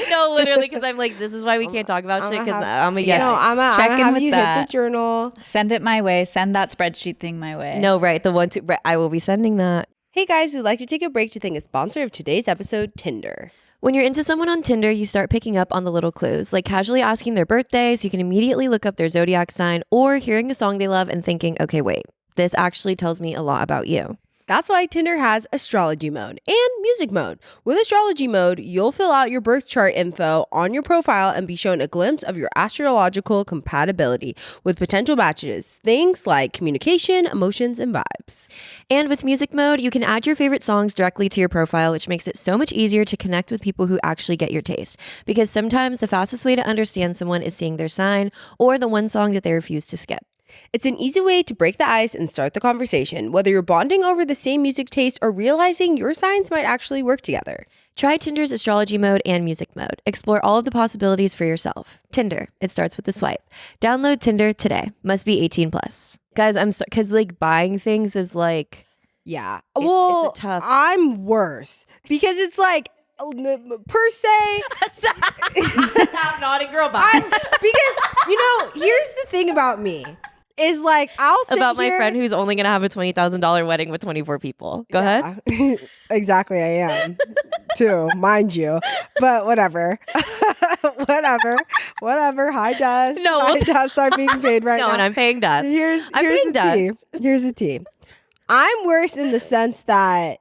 No, literally, because I'm like, this is why we can't talk about shit, because I'm a Yeah. yes. No, I'm Check gonna in have with you that. hit the journal. Send it my way. Send that spreadsheet thing my way. No, right. The one, two, right, I will be sending that. Hey guys, we'd like to take a break to thank a sponsor of today's episode, Tinder. When you're into someone on Tinder, you start picking up on the little clues, like casually asking their birthday so you can immediately look up their zodiac sign, or hearing a song they love and thinking, okay, wait, this actually tells me a lot about you. That's why Tinder has astrology mode and music mode. With astrology mode, you'll fill out your birth chart info on your profile and be shown a glimpse of your astrological compatibility with potential matches, things like communication, emotions, and vibes. And with music mode, you can add your favorite songs directly to your profile, which makes it so much easier to connect with people who actually get your taste. Because sometimes the fastest way to understand someone is seeing their sign or the one song that they refuse to skip. It's an easy way to break the ice and start the conversation, whether you're bonding over the same music taste or realizing your signs might actually work together. Try Tinder's astrology mode and music mode. Explore all of the possibilities for yourself. Tinder, it starts with a swipe. Download Tinder today. Must be 18 plus. Guys, I'm sorry, because like buying things is like, Yeah. It's Well, a tough- I'm worse because it's like per se. stop nodding, girl, bye. Because here's the thing about me is like I'll sit About my here- friend who's only going to have a $20,000 wedding with 24 people. Go ahead. Exactly, I am too, mind you. But whatever. whatever. High dust. No, High dust are being paid right No, now. and I'm paying dust. Here's I'm paying the tea. Here's the tea. I'm worse in the sense that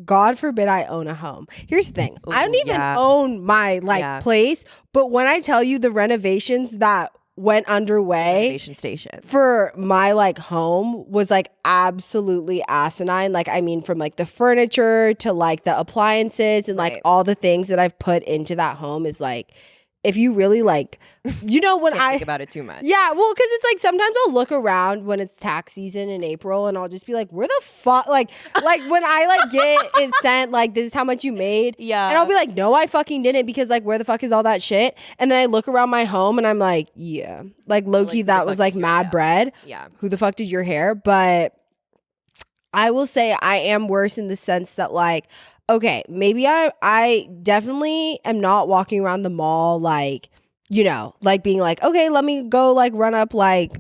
God forbid I own a home. Here's the thing. I don't even own my place, but when I tell you the renovations that went underway Renovation station for my like home was like absolutely asinine. Like, I mean, from like the furniture to like the appliances and like all the things that I've put into that home is like, if you really like, when Can't think about it too much. Yeah, well, because it's like sometimes I'll look around when it's tax season in April and I'll just be like, where the fuck? Like when I like get it sent, like, this is how much you made. Yeah. And I'll be like, no, I fucking didn't, because like, where the fuck is all that shit? And then I look around my home and I'm like, yeah. Like, low-key, who the that fuck was did like your mad hair? bread. Yeah. Who the fuck did your hair? But I will say I am worse in the sense that like, okay, maybe I definitely am not walking around the mall like, like being like, okay, let me go like run up like,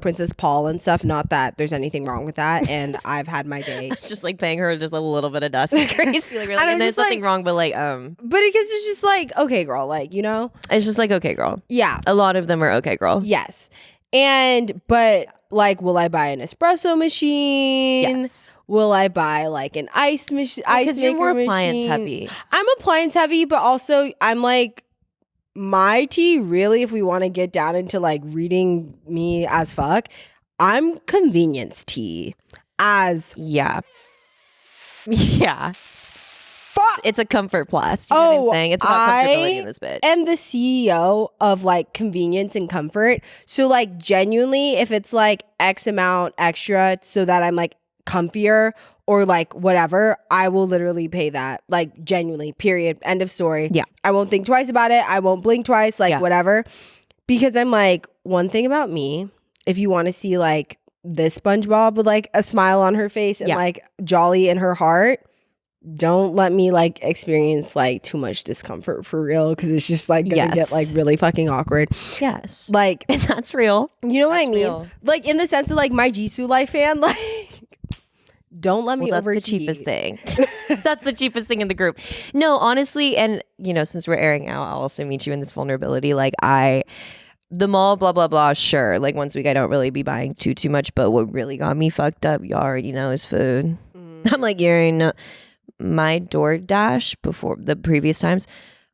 Princess Paul and stuff. Not that there's anything wrong with that. And I've had my day. It's just like paying her just a little bit of dust. It's crazy. Like, And I'm and there's just like- nothing wrong, but like, But because it's just like, okay, girl, like, it's just like, okay, girl. yeah, A lot of them are okay, girl. yes. But like, will I buy an espresso machine? Yes. Will I buy like an ice machine? Because you're more appliance heavy. I'm appliance heavy, but also I'm like, my tea really, if we want to get down into like reading me as fuck, I'm convenience tea as Yeah. Yeah. fuck. It's a comfort plus. Do you know what I'm saying? It's about comfortability in this bitch. And the CEO of like convenience and comfort. So like genuinely, if it's like X amount extra so that I'm like comfier or like whatever, I will literally pay that. Like genuinely, period. End of story. Yeah. I won't think twice about it. I won't blink twice, like whatever. Because I'm like, one thing about me, if you want to see like this SpongeBob with like a smile on her face and like jolly in her heart, don't let me like experience like too much discomfort for real, because it's just like gonna get like really fucking awkward. Yes. Like, And that's real. you know what I That's mean? real. Like in the sense of like my Jisoo life fan, like don't let me Well, that's overheat. the cheapest thing. That's the cheapest thing in the group. No, honestly, and since we're airing out, I'll also meet you in this vulnerability. Like the mall, blah, blah, blah, sure. Like once a week, I don't really be buying too much. But what really got me fucked up, you already know, is food. I'm like, you already know. My DoorDash before the previous times,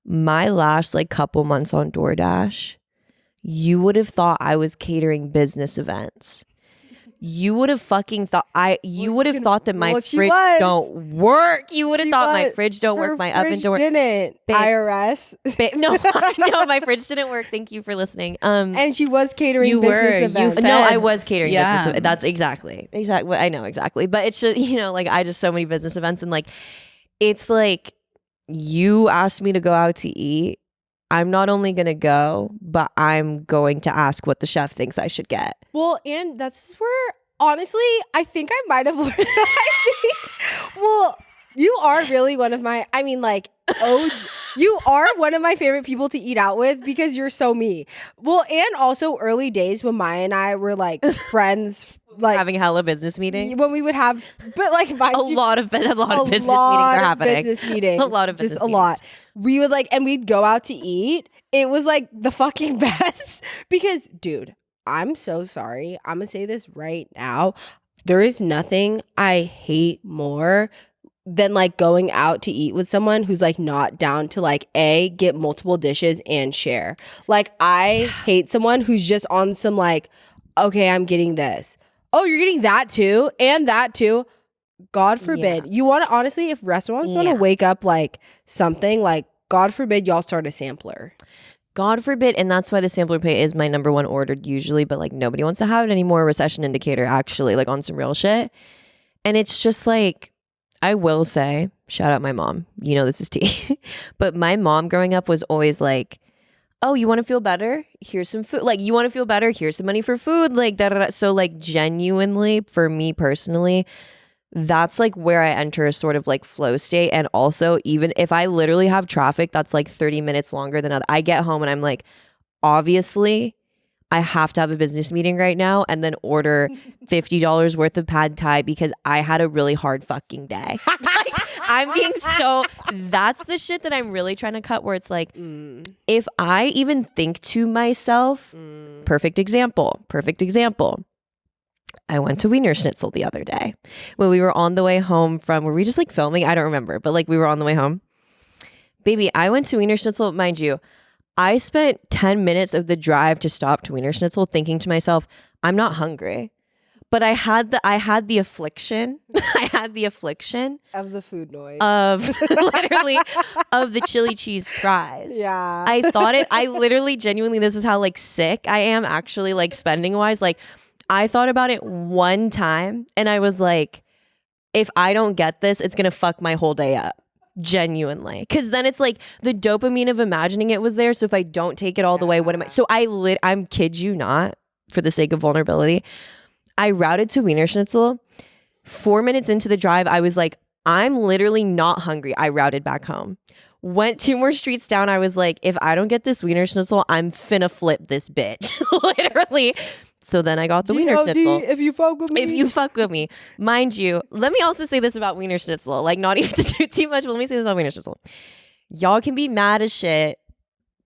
my last like couple months on DoorDash, you would have thought I was catering business events. You would have fucking thought you would have thought that my fridge don't work. You would have thought my fridge don't work, my oven don't work. Didn't. Babe. IRS. No, no, my fridge didn't work. Thank you for listening. And she was catering You business were. You events. No, I fed. was catering Yeah. business. That's exactly. I know exactly. But it's just, like I just so many business events, and like it's like you asked me to go out to eat. I'm not only going to go, but I'm going to ask what the chef thinks I should get. Well, and that's where, honestly, I think I might have learned well, you are really one of my, you are one of my favorite people to eat out with because you're so me. Well, and also early days when Maya and I were like friends, like Having hella business meetings. when we would have, but like A lot of business meetings are happening. Business meetings. A lot of just business a lot. meetings. We would and we'd go out to eat. It was like the fucking best because, dude, I'm so sorry. I'm gonna say this right now. There is nothing I hate more than like going out to eat with someone who's like not down to like get multiple dishes and share. Like I hate someone who's just on some like, okay, I'm getting this. Oh, you're getting that too and that too. God forbid. You want to, honestly, if restaurants want to wake up like something, like God forbid y'all start a sampler. God forbid, and that's why the sampler pay is my number one ordered usually, but like nobody wants to have it anymore. Recession indicator, actually, like on some real shit. And it's just like, I will say, shout out my mom. You know this is tea. But my mom growing up was always like, oh, you want to feel better? Here's some food. Like, you want to feel better? Here's some money for food. Like, da, da, da. So like genuinely, for me personally, that's like where I enter a sort of like flow state. And also, even if I literally have traffic that's like 30 minutes longer than I get home and I'm like, obviously, I have to have a business meeting right now and then order $50 worth of pad thai because I had a really hard fucking day. Like, I'm being so, that's the shit that I'm really trying to cut, where it's like, if I even think to myself, perfect example. I went to Wiener Schnitzel the other day when we were on the way home from, were we just like filming? I don't remember, but like we were on the way home. Baby, I went to Wiener Schnitzel, mind you. I spent 10 minutes of the drive to stop to Wiener Schnitzel thinking to myself, I'm not hungry. But I had the affliction. I had the affliction of the food noise. Of literally of the chili cheese fries. Yeah. I literally genuinely, this is how like sick I am actually like spending wise. Like I thought about it one time and I was like, if I don't get this, it's going to fuck my whole day up. Genuinely, because then it's like the dopamine of imagining it was there. So if I don't take it all the way, what am I? So I'm kid you not, for the sake of vulnerability, I routed to Wiener Schnitzel. 4 minutes into the drive, I was like, I'm literally not hungry. I routed back home. Went 2 more streets down. I was like, if I don't get this Wiener Schnitzel, I'm finna flip this bitch. Literally. So then I got the Wiener Schnitzel. If you fuck with me. If you fuck with me. Mind you, let me also say this about Wiener Schnitzel. Like, not even to do too much, but let me say this about Wiener Schnitzel. Y'all can be mad as shit.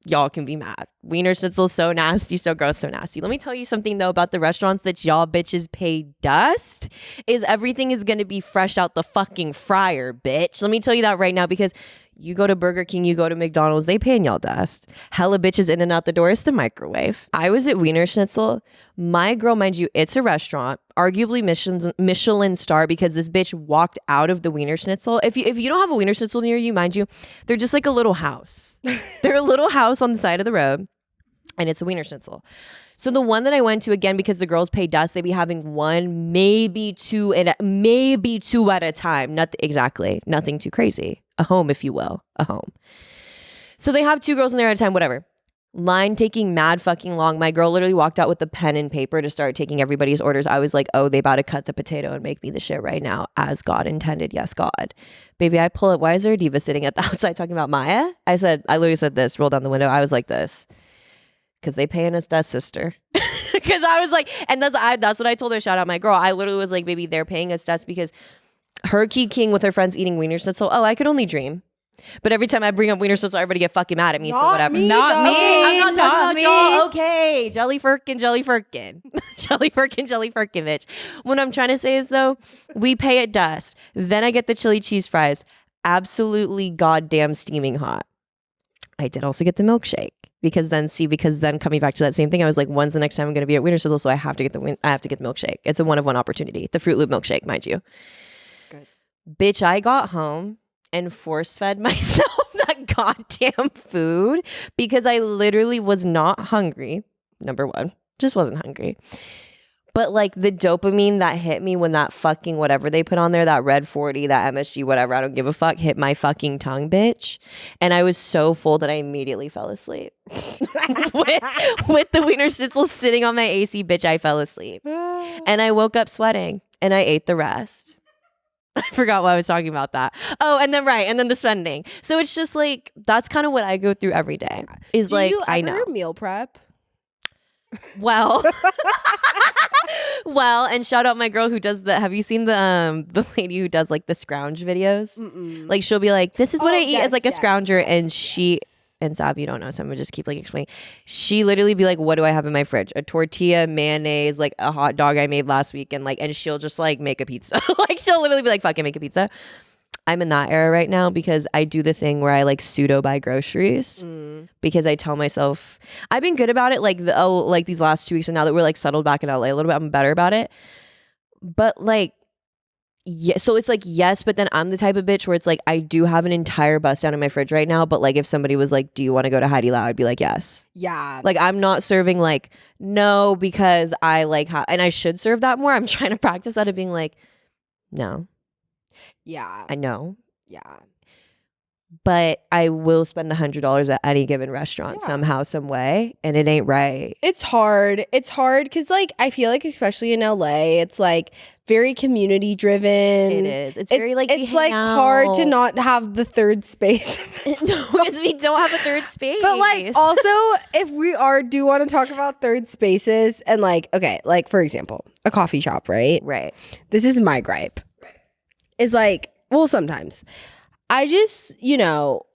Y'all can be mad. Wiener Schnitzel's so nasty, so gross, so nasty. Let me tell you something, though, about the restaurants that y'all bitches pay dust, is everything is going to be fresh out the fucking fryer, bitch. Let me tell you that right now, because you go to Burger King, you go to McDonald's, they paying y'all dust. Hella bitches in and out the door. It's the microwave. I was at Wiener Schnitzel. My girl, mind you, it's a restaurant, arguably Michelin star, because this bitch walked out of the Wiener Schnitzel. If you don't have a Wiener Schnitzel near you, mind you, they're just like a little house. They're a little house on the side of the road, and it's a Wiener Schnitzel. So the one that I went to, again, because the girls pay dust, they be having one, maybe two at a time. Nothing too crazy. A home, if you will, a home. So they have 2 girls in there at a time, whatever. Line taking mad fucking long. My girl literally walked out with the pen and paper to start taking everybody's orders. I was like, oh, they about to cut the potato and make me the shit right now, as God intended. Yes, God. Baby, I pull it. Why is there a diva sitting at the outside talking about Maya? I literally said this, rolled down the window. I was like this. Because they paying us that, sister. Because I was like, and that's what I told her. Shout out my girl. I literally was like, baby, they're paying us dust because her key king with her friends eating Wiener Schnitzel. Oh, I could only dream. But every time I bring up Wiener Schnitzel, everybody get fucking mad at me. So whatever. Not me. Okay, I'm not talking about me. y'all. Okay, jelly firkin. jelly firkin, bitch. What I'm trying to say is, though, we pay at dust. Then I get the chili cheese fries. Absolutely goddamn steaming hot. I did also get the milkshake. Because then coming back to that same thing, I was like, when's the next time I'm going to be at Wiener Schnitzel? So I have to get the milkshake. It's a 1-of-1 opportunity. The Fruit Loop milkshake, mind you. Good. Bitch, I got home and force fed myself that goddamn food because I literally was not hungry. Number 1, just wasn't hungry. But like the dopamine that hit me when that fucking whatever they put on there, that Red 40, that MSG, whatever, I don't give a fuck, hit my fucking tongue, bitch. And I was so full that I immediately fell asleep. with the Wiener Schnitzel sitting on my AC, bitch, I fell asleep. And I woke up sweating and I ate the rest. I forgot why I was talking about that. Oh, and then the spending. So it's just like, that's kind of what I go through every day. Is Do like, you I ever know. meal prep? Well, and shout out my girl who does have you seen the lady who does like the scrounge videos? Mm-mm. Like she'll be like, this is what I eat as like a scrounger. yes, And she, and Sav, you don't know, so I'm gonna just keep like explaining. She literally be like, what do I have in my fridge? A tortilla, mayonnaise, like a hot dog I made last week. And she'll just like make a pizza. Like she'll literally be like, fucking make a pizza. I'm in that era right now because I do the thing where I like pseudo buy groceries because I tell myself I've been good about it like these last 2 weeks, and now that we're like settled back in LA a little bit, I'm better about it. But like Yeah, so it's like yes, but then I'm the type of bitch where it's like I do have an entire bust down in my fridge right now, but like if somebody was like, "Do you want to go to Heidi Lau?" I'd be like, "Yes." Yeah. Like I'm not serving like no because I like and I should serve that more. I'm trying to practice that of being like, no, Yeah. I know, Yeah. but I will spend $100 at any given restaurant Yeah. somehow, some way, and it ain't right. It's hard. It's hard because, like, I feel like, especially in LA, it's like very community driven. It is. It's very like we it's hang like hard to out. not have the third space. No, because we don't have a third space. But like, also, if we do want to talk about third spaces and like, okay, like for example, a coffee shop, right? right. This is my gripe. Is like, well, sometimes I just,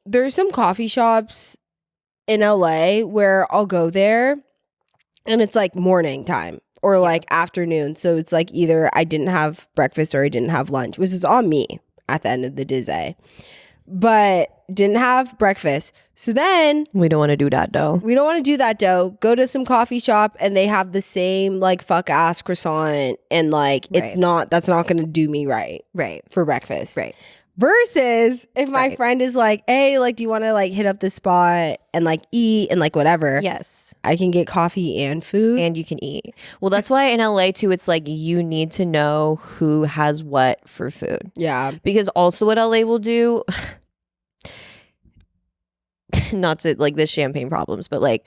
there's some coffee shops in LA where I'll go there and it's like morning time or like afternoon. So it's like either I didn't have breakfast or I didn't have lunch, which is on me at the end of the day. But didn't have breakfast. So then We don't want to do that though. we don't want to do that dough. Go to some coffee shop and they have the same like fuck ass croissant and like that's not going to do me right for breakfast. Right. Versus if my friend is like, hey, like, do you want to like hit up this spot and like eat and like whatever? Yes. I can get coffee and food. And you can eat. Well, that's why in LA too, it's like you need to know who has what for food. Yeah. Because also what LA will do, not to like this champagne problems, but like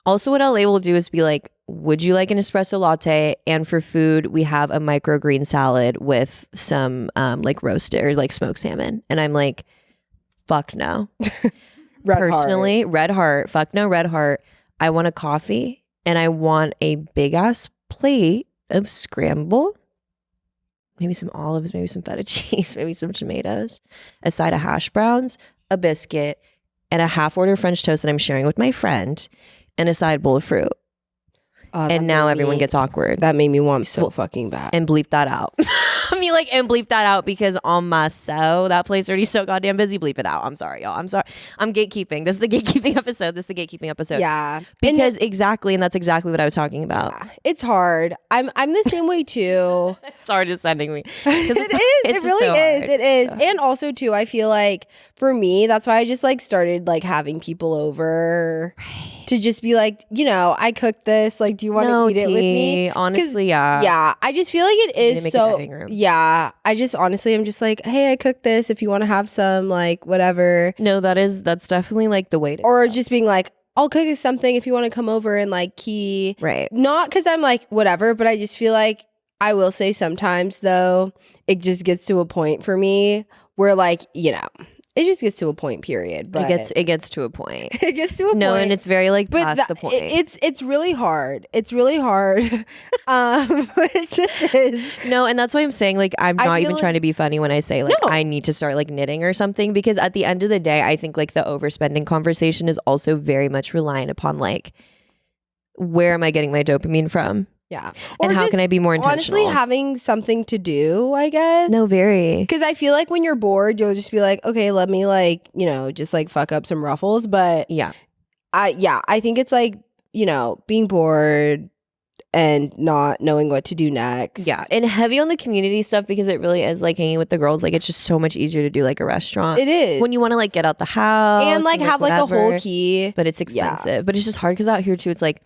also what LA will do is be like, would you like an espresso latte? And for food, we have a microgreen salad with some like roasted or like smoked salmon. And I'm like, fuck no. Personally, red heart. Fuck no, red heart. I want a coffee and I want a big ass plate of scramble. Maybe some olives, maybe some feta cheese, maybe some tomatoes, a side of hash browns, a biscuit, and a half order French toast that I'm sharing with my friend, and a side bowl of fruit. And now everyone gets awkward. That made me want so fucking bad. And bleep that out. I mean, like, and bleep that out because on my that place already so goddamn busy. Bleep it out. I'm sorry, y'all. I'm sorry. I'm gatekeeping. This is the gatekeeping episode. Yeah. Because exactly, and that's exactly what I was talking about. Yeah, it's hard. I'm the same way too. It's hard just sending me. It really is. It is. And also too, I feel like for me, that's why I just like started like having people over to just be like, I cooked this. Like, do you want to eat it with me? Honestly, yeah. Yeah. I just feel like it is so. Yeah. I just honestly, I'm just like, hey, I cooked this. If you want to have some, like, whatever. No, that's definitely like the way to. Or just being like, I'll cook you something if you want to come over and like key. Right. Not because I'm like whatever, but I just feel like I will say sometimes though it just gets to a point for me where like it just gets to a point. Period. But it gets to a point. It gets to a point. No, and it's very like past the point. It's really hard. It's really hard. It just is. No, and that's why I'm saying like I'm not even trying to be funny when I say like I need to start like knitting or something, because at the end of the day, I think like the overspending conversation is also very much reliant upon like where am I getting my dopamine from? Yeah. And how can I be more intentional? Honestly, having something to do, I guess. No, very. Because I feel like when you're bored, you'll just be like, okay, let me like, just like fuck up some ruffles. But I think it's like, being bored and not knowing what to do next. Yeah. And heavy on the community stuff because it really is like hanging with the girls. Like it's just so much easier to do like a restaurant. It is. When you want to like get out the house. And like have like a whole key. But it's expensive. Yeah. But it's just hard because out here too, it's like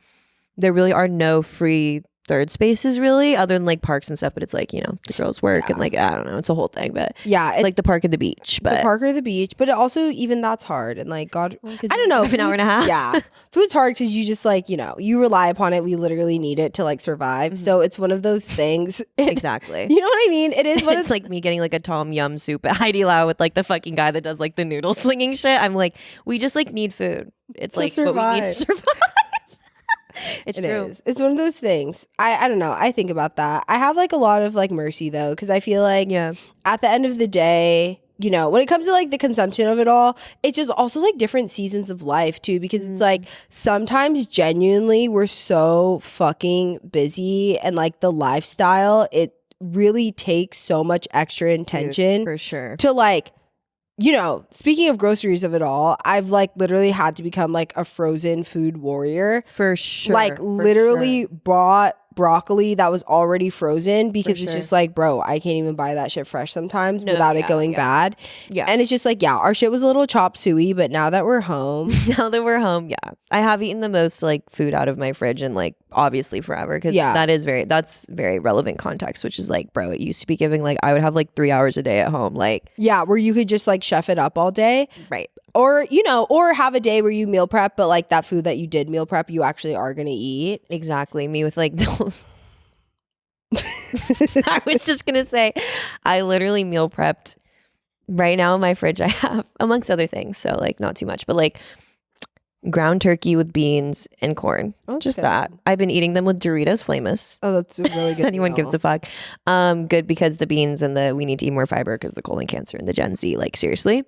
there really are no free third spaces really other than like parks and stuff, but it's like the girls work and like I don't know, it's a whole thing. But it's like the park or the beach, but the park or the beach. But it also even that's hard and like I don't know, an hour and a half. Yeah, food's hard because you just like you rely upon it. We literally need it to like survive. Mm-hmm. So it's one of those things. Exactly. You know what I mean? It is. It's like me getting like a tom yum soup at Heidi Lau with like the fucking guy that does like the noodle swinging shit. I'm like, we just like need food. It's like what we need to survive. It is. It's one of those things. I don't know. I think about that. I have like a lot of like mercy though, because I feel like at the end of the day, when it comes to like the consumption of it all, it's just also like different seasons of life too, because it's like sometimes genuinely we're so fucking busy and like the lifestyle, it really takes so much extra intention. For sure. To like, speaking of groceries of it all, I've like literally had to become like a frozen food warrior. For sure. Like literally bought broccoli that was already frozen because it's sure. just like, bro, I can't even buy that shit fresh sometimes No, without it yeah, going yeah. bad. Yeah. And it's just like, yeah, our shit was a little chop suey, but now that we're home, Now that we're home, yeah, I have eaten the most like food out of my fridge and like obviously forever because Yeah. that's very relevant context, which is like, bro, it used to be giving like I would have like 3 hours a day at home, like yeah, where you could just like chef it up all day. right. Or, you know, or have a day where you meal prep, but like that food that you did meal prep, you actually are going to eat. Exactly. Me with like I was just gonna say, I literally meal prepped. Right now in my fridge, I have, amongst other things, so like not too much, but like ground turkey with beans and corn. Just that. I've been eating them with Doritos Flamus. Oh, that's a really good If anyone meal. gives a fuck. Good because the beans and we need to eat more fiber because the colon cancer and the Gen Z, like seriously.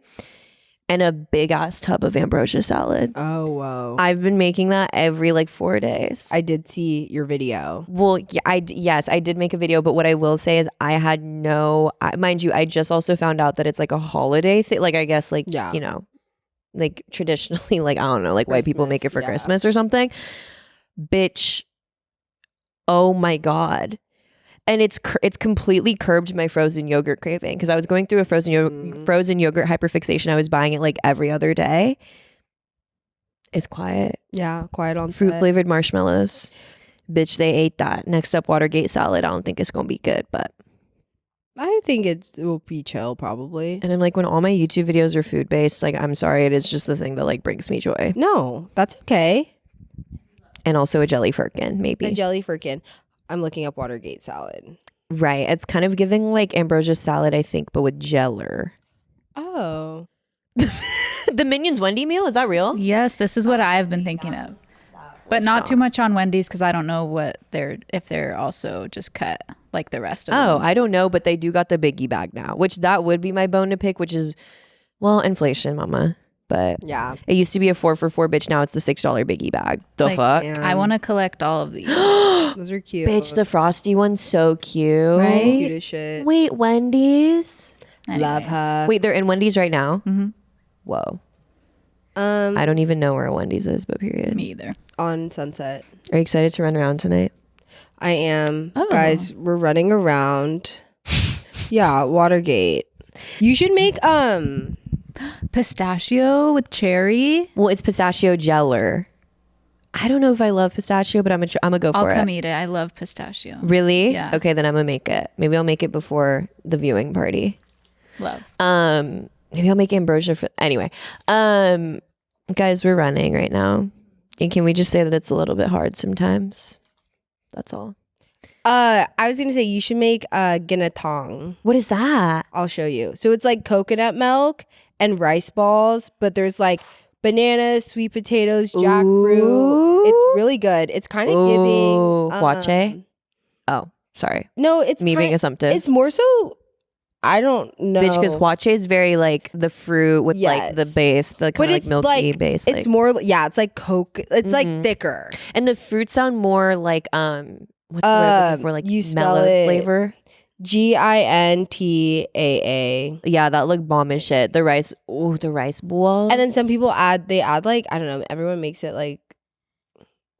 And a big ass tub of ambrosia salad. Oh, whoa. I've been making that every like 4 days. I did see your video. Well, yeah, yes, I did make a video, but what I will say is I had mind you, I just also found out that it's like a holiday thing. Like, I guess, like, Yeah. you know, like traditionally, like, I don't know, like white people make it for Christmas, yeah. Christmas or something. Bitch, oh my God. And it's completely curbed my frozen yogurt craving because I was going through a frozen yogurt hyperfixation. I was buying it like every other day. It's quiet. Yeah, quiet on Fruit set. flavored marshmallows. Bitch, they ate that. Next up, Watergate salad. I don't think it's gonna be good, but I think it will be chill probably. and I'm like, when all my YouTube videos are food based, like I'm sorry, it is just the thing that like brings me joy. No, that's okay. And also a jelly firkin, maybe. A jelly firkin. I'm looking up Watergate salad. Right. It's kind of giving like ambrosia salad, I think, but with jeller. Oh. The Minions Wendy meal, is that real? Yes, this is what I've been thinking of. But not too much on Wendy's because I don't know if they're also just cut like the rest of them. Oh, I don't know, but they do got the biggie bag now, which that would be my bone to pick, which is, well, inflation, mama. But Yeah. it used to be a 4 for $4, bitch. Now it's the $6 biggie bag. The Like, fuck? yeah. I want to collect all of these. Those are cute. Bitch, the frosty one's so cute. Right? Cute as shit. Wait, Wendy's? Love Anyways. her. Wait, they're in Wendy's right now? Mhm. Whoa. Um, I don't even know where a Wendy's is, but period. Me either. on Sunset. Are you excited to run around tonight? I am. Oh. Guys, we're running around. Yeah, Watergate. You should make Pistachio with cherry. Well, it's pistachio jeller. I don't know if I love pistachio, but I'm gonna go I'll for come it. eat it. I love pistachio. Really? Yeah. Okay, then I'm gonna make it. Maybe I'll make it before the viewing party. Love. Maybe I'll make ambrosia for anyway. Guys, we're running right now. And can we just say that it's a little bit hard sometimes? That's all. I was gonna say you should make ginatong. What is that? I'll show you. So it's like coconut milk and rice balls, but there's like bananas, sweet potatoes, jackfruit. Ooh. It's really good. It's kind of giving Guache? Oh, sorry. No, it's Me being kind- assumptive. It's more so. I don't know. Bitch, because guache is very like the fruit with like the Yes. base, the But kind of like it's milky like base. it's like, more. Yeah, it's like Coke. It's like Mhm. thicker. and the fruits sound more like what's the word I'm looking for? Like you spell mellow it- flavor. GINTAA. Yeah, that looked bomb as shit. The rice ball. And then some people add like I don't know. Everyone makes it like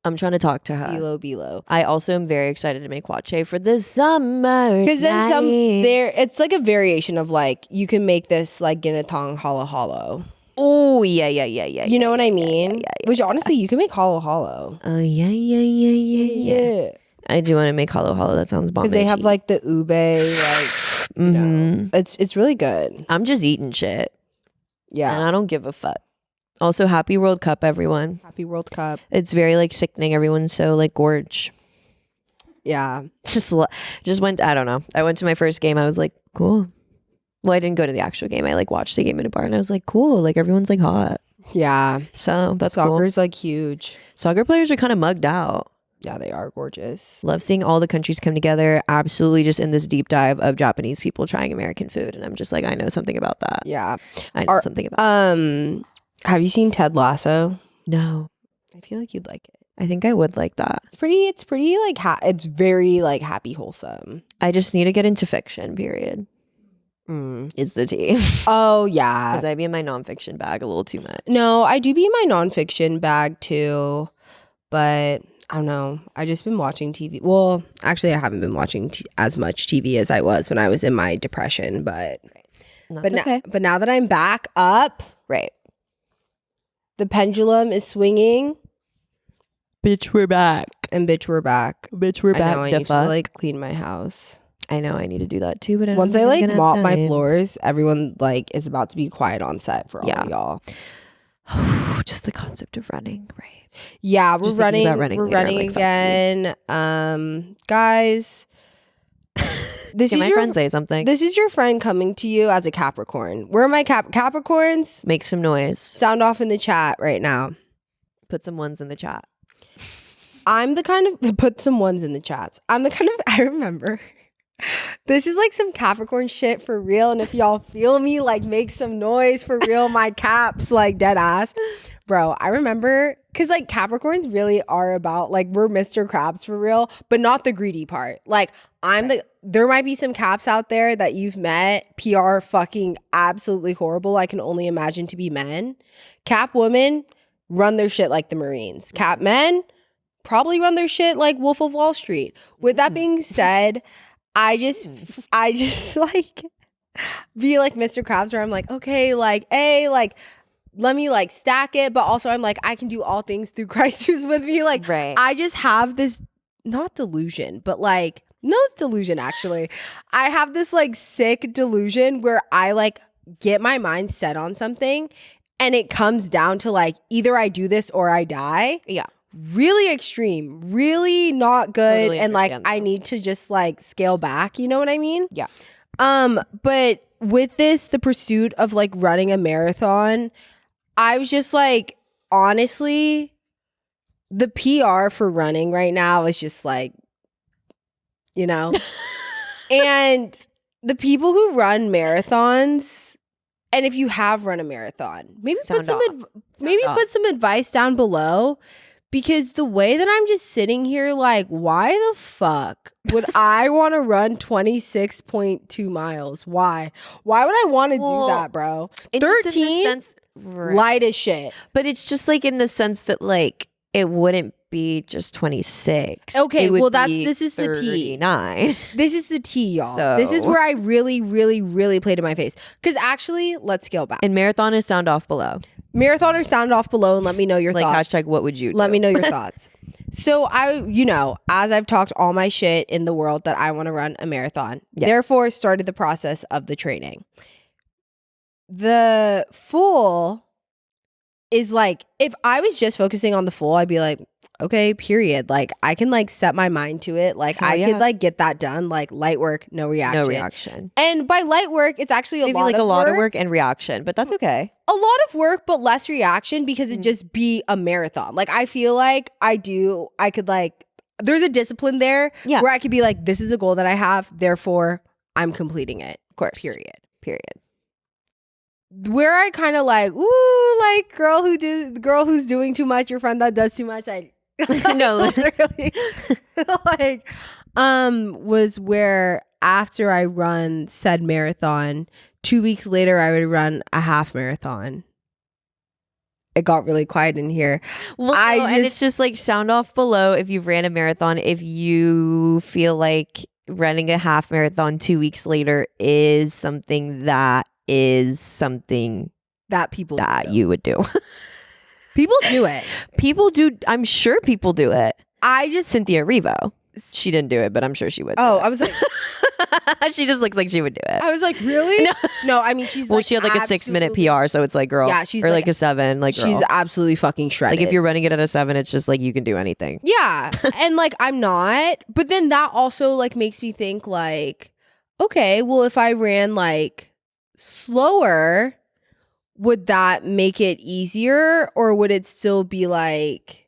I'm trying to talk to her. below. I also am very excited to make guache for the summer. Because then it's like a variation of like you can make this like ginatong hollow. Oh yeah. You know what I mean? Which honestly, you can make hollow. Oh yeah. I do want to make hollow. That sounds bomb. Because they have like the ube, like you know, it's really good. I'm just eating shit, and Yeah. I don't give a fuck. Also, happy World Cup, everyone. Happy World Cup. It's very like sickening. Everyone's so like gorge. Yeah. Just went. I don't know. I went to my first game. I was like, cool. Well, I didn't go to the actual game. I like watched the game in a bar, and I was like, cool. Like everyone's like hot. Yeah. So that's cool. Soccer's like huge. Soccer players are kind of mugged out. Yeah, they are gorgeous. Love seeing all the countries come together. Absolutely, just in this deep dive of Japanese people trying American food, and I'm just like, I know something about that. Yeah. I know something about. Have you seen Ted Lasso? No, I feel like you'd like it. I think I would like that. It's pretty like it's very like happy, wholesome. I just need to get into fiction. Period. Is the tea. Oh yeah. Because I be in my nonfiction bag a little too much. No, I do be in my nonfiction bag too, but I don't know. I just been watching TV. Well, actually, I haven't been watching as much TV as I was when I was in my depression. But That's okay. but now that I'm back up, Right. the pendulum is swinging. Bitch, we're back. And bitch, we're back. Bitch, we're I back. know I need to like clean my house. I know I need to do that too, but Once I like mop my floors, everyone like is about to be quiet on set for all of y'all. Just the concept of running, right? Yeah, we're Just thinking running. about running We're later, I'm running like, again. Guys, this Can is my your friend say something? this is your friend coming to you as a Capricorn. Where are my Capricorns? Make some noise. Sound off in the chat right now. Put some ones in the chat. I'm the kind of put some ones in the chats. I'm the kind of I remember. This is like some Capricorn shit for real. And if y'all feel me, like make some noise for real. My caps, like dead ass. Bro, I remember because like Capricorns really are about like we're Mr. Krabs for real, but not the greedy part. Like there might be some caps out there that you've met. PR fucking absolutely horrible. I can only imagine to be men. Cap women run their shit like the Marines. Cap men probably run their shit like Wolf of Wall Street. With that being said, I just like be like Mr. Krabs where I'm like, okay, like, hey, like, let me like stack it. But also I'm like, I can do all things through Christ who's with me. Like, Right. I just have this, not delusion, but like, no, it's delusion actually. I have this like sick delusion where I like get my mind set on something and it comes down to like, either I do this or I die. Yeah. Really extreme, really not good. Totally and like, understand I that. need to just like scale back. You know what I mean? Yeah. But with this, the pursuit of like running a marathon, I was just like, honestly, the PR for running right now is just like, you know, and the people who run marathons, and if you have run a marathon, maybe Sound off. put some advice down below. Because the way that I'm just sitting here, like, why the fuck would I want to run 26.2 miles? Why? Why would I want to do that, bro? It's just in the 13, sense- right. light as shit. But it's just like in the sense that like it wouldn't be just 26. Okay, It would well, be this is the tea. 39. This is the tea, y'all. So- This is where I really, really, really played in my face. Because actually, let's scale back. And marathon is sound off below. Marathoners, sound off below and let me know your Like thoughts. hashtag what would you do? Let me know your thoughts. So as I've talked all my shit in the world that I want to run a marathon, Yes. therefore started the process of the training. The full is like, if I was just focusing on the full, I'd be like, okay, period. Like I can like set my mind to it. Like Hell I yeah. could like get that done. Like light work, no reaction. No reaction. And by light work, it's actually Maybe like a lot of work and reaction, but that's okay. a lot of work but less reaction because it just be a marathon. Like I feel like I could like there's a discipline there Yeah. where I could be like, this is a goal that I have, therefore I'm completing it. Of course. Period. Where I kind of like, ooh, like girl who's doing too much, your friend that does too much. No, literally like was where after I run said marathon, 2 weeks later I would run a half marathon. It got really quiet in here. Well, and it's just like sound off below if you've ran a marathon. If you feel like running a half marathon 2 weeks later is something that People do. you would do. People do it. People do. I'm sure people do it. I just Cynthia Erivo. She didn't do it, but I'm sure she would. do Oh, it. I was like, She just looks like she would do it. I was like, really? No. No, I mean, she's Well, like she had like a 6-minute absolutely- PR, so it's like, girl. Yeah, she's or like- like a 7, like girl. She's absolutely fucking shredded. Like if you're running it at a 7, it's just like you can do anything. Yeah. And like I'm not. But then that also like makes me think like, okay, well if I ran like slower, would that make it easier or would it still be like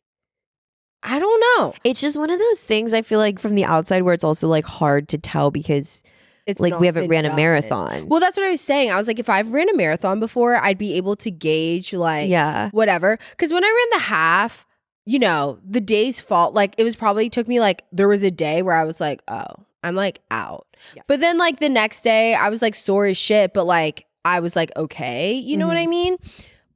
I don't know. It's just one of those things I feel like from the outside where it's also like hard to tell because It's like not we haven't been ran a done. marathon. Well, that's what I was saying. I was like, if I've ran a marathon before, I'd be able to gauge like Yeah. whatever. Because when I ran the half, the days fall. Like it was probably took me like there was a day where I was like, oh, I'm like out. Yeah. But then like the next day I was like sore as shit, but like I was like okay, you know what I mean?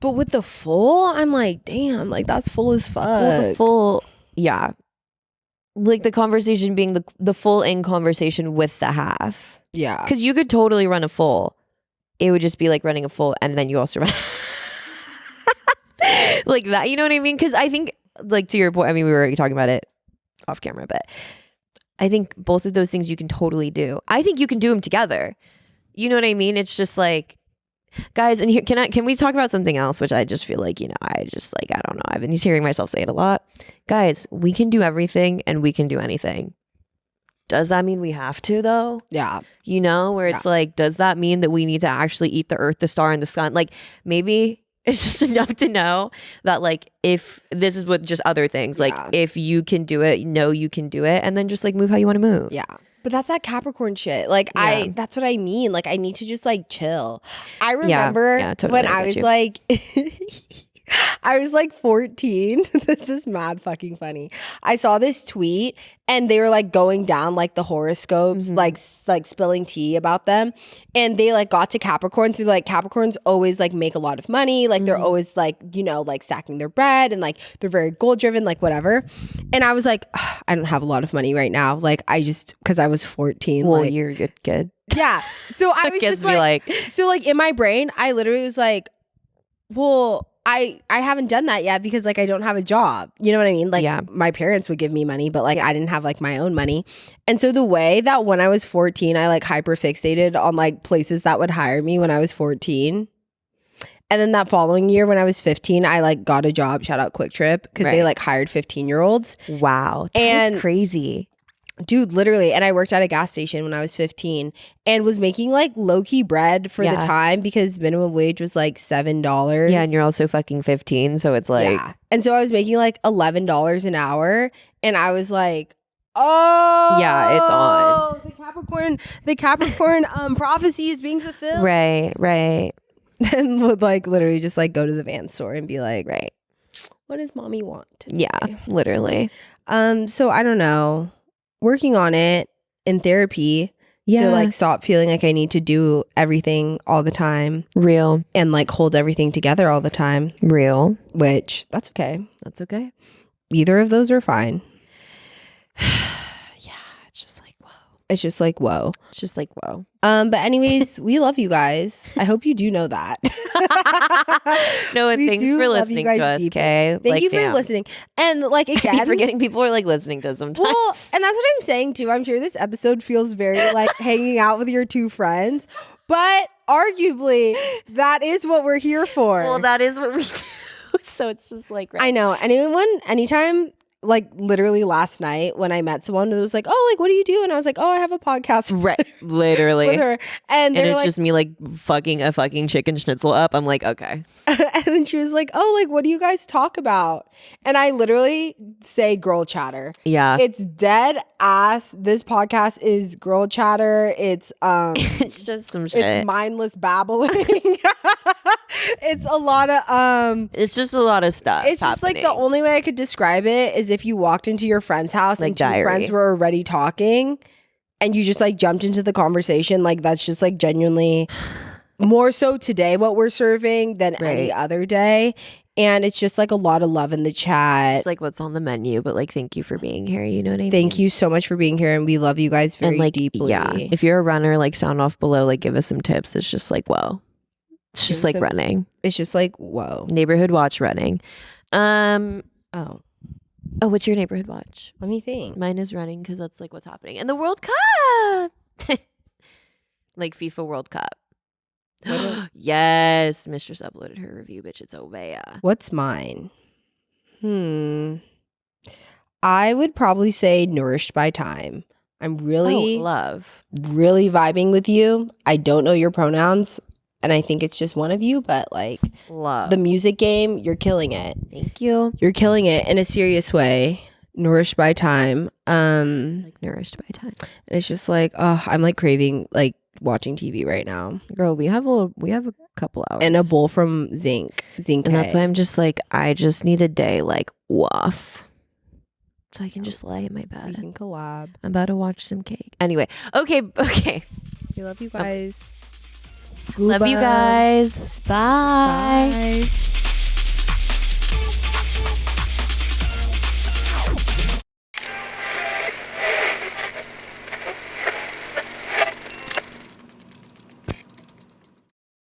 But with the full, I'm like, damn, like that's full as fuck. Well, the full, yeah. like the conversation being the full in conversation with the half. Yeah. Because you could totally run a full. It would just be like running a full and then you also run like that. You know what I mean? Because I think, like, to your point, I mean, we were already talking about it off camera, but I think both of those things you can totally do. I think you can do them together. You know what I mean? It's just like, guys, and here, can we talk about something else, which I just feel like, you know, I don't know. I've been hearing myself say it a lot. Guys, we can do everything and we can do anything. Does that mean we have to, though? Yeah. You know, where it's like, does that mean that we need to actually eat the earth, the star, and the sun? Like, maybe it's just enough to know that, like, if this is with just other things, like, if you can do it, know you can do it, and then just like move how you want to move. Yeah. But that's that Capricorn shit. Like, that's what I mean. Like, I need to just like chill. I remember totally, when I was like, I was like 14. This is mad fucking funny. I saw this tweet and they were like going down like the horoscopes, like spilling tea about them. And they like got to Capricorn. So like Capricorns always like make a lot of money. Like they're always like, you know, like stacking their bread and like they're very goal driven, like whatever. And I was like, I don't have a lot of money right now. Like I just, because I was 14. Well, like, you're a good kid. Yeah. So I was just like, so like in my brain, I literally was like, well, I haven't done that yet because like I don't have a job. You know what I mean? Like my parents would give me money, but like I didn't have like my own money. And so the way that when I was 14, I like hyper fixated on like places that would hire me when I was 14. And then that following year when I was 15, I like got a job, shout out Quick Trip, because they like hired 15-year-olds. Wow. That's crazy. Dude, literally. And I worked at a gas station when I was 15 and was making like low-key bread for the time because minimum wage was like $7. Yeah, and you're also fucking 15, so it's like... Yeah. And so I was making like $11 an hour and I was like, oh... Yeah, it's on. The Capricorn prophecy is being fulfilled. Right. And would like literally just like go to the van store and be like, what does mommy want today? Yeah, literally. So I don't know. Working on it in therapy to like stop feeling like I need to do everything all the time. Real. And like hold everything together all the time. Real. Which, that's okay. That's okay. Either of those are fine. It's just like, whoa. It's just like, whoa. It's just like, whoa. But anyways, we love you guys. I hope you do know that. No, and thanks for listening to us, okay? Thank you for listening. And like, again, I keep forgetting people are like listening to us sometimes. Well, and that's what I'm saying too. I'm sure this episode feels very like hanging out with your two friends, but arguably that is what we're here for. Well, that is what we do. So it's just like, I know. Anytime, like literally last night when I met someone who was like, oh, like, what do you do? And I was like, oh, I have a podcast. Right. Literally. With her. And it's like, just me like fucking a fucking chicken schnitzel up. I'm like, okay. And then she was like, oh, like, what do you guys talk about? And I literally say girl chatter. Yeah. It's dead ass. This podcast is girl chatter. It's it's just some shit. It's mindless babbling. It's a lot of it's just a lot of stuff. It's just like the only way I could describe it is if you walked into your friend's house like and two friends were already talking and you just like jumped into the conversation. Like that's just like genuinely more so today what we're serving than any other day. And it's just like a lot of love in the chat. It's like what's on the menu, but like thank you for being here. You know what I mean? Thank you so much for being here and we love you guys very deeply. Yeah. If you're a runner, like sound off below, like give us some tips. It's just like, whoa. It's just like running. It's just like, whoa. Neighborhood watch running. Oh, what's your neighborhood watch? Let me think. Mine is running because that's like what's happening. And the World Cup. Like FIFA World Cup. Yes. Mistress uploaded her review, bitch. It's Ovea. What's mine? I would probably say Nourished by Time. I'm really really vibing with you. I don't know your pronouns. And I think it's just one of you, but like the music game, you're killing it. Thank you. You're killing it in a serious way. Nourished by Time. Like Nourished by Time. And it's just like, oh, I'm like craving like watching TV right now. Girl, we have a couple hours. And a bowl from Zinc. And that's why I'm just like, I just need a day like off. So I can just lay in my bed. We can collab. I'm about to watch some cake. Anyway, okay. We love you guys. Love you guys. Bye.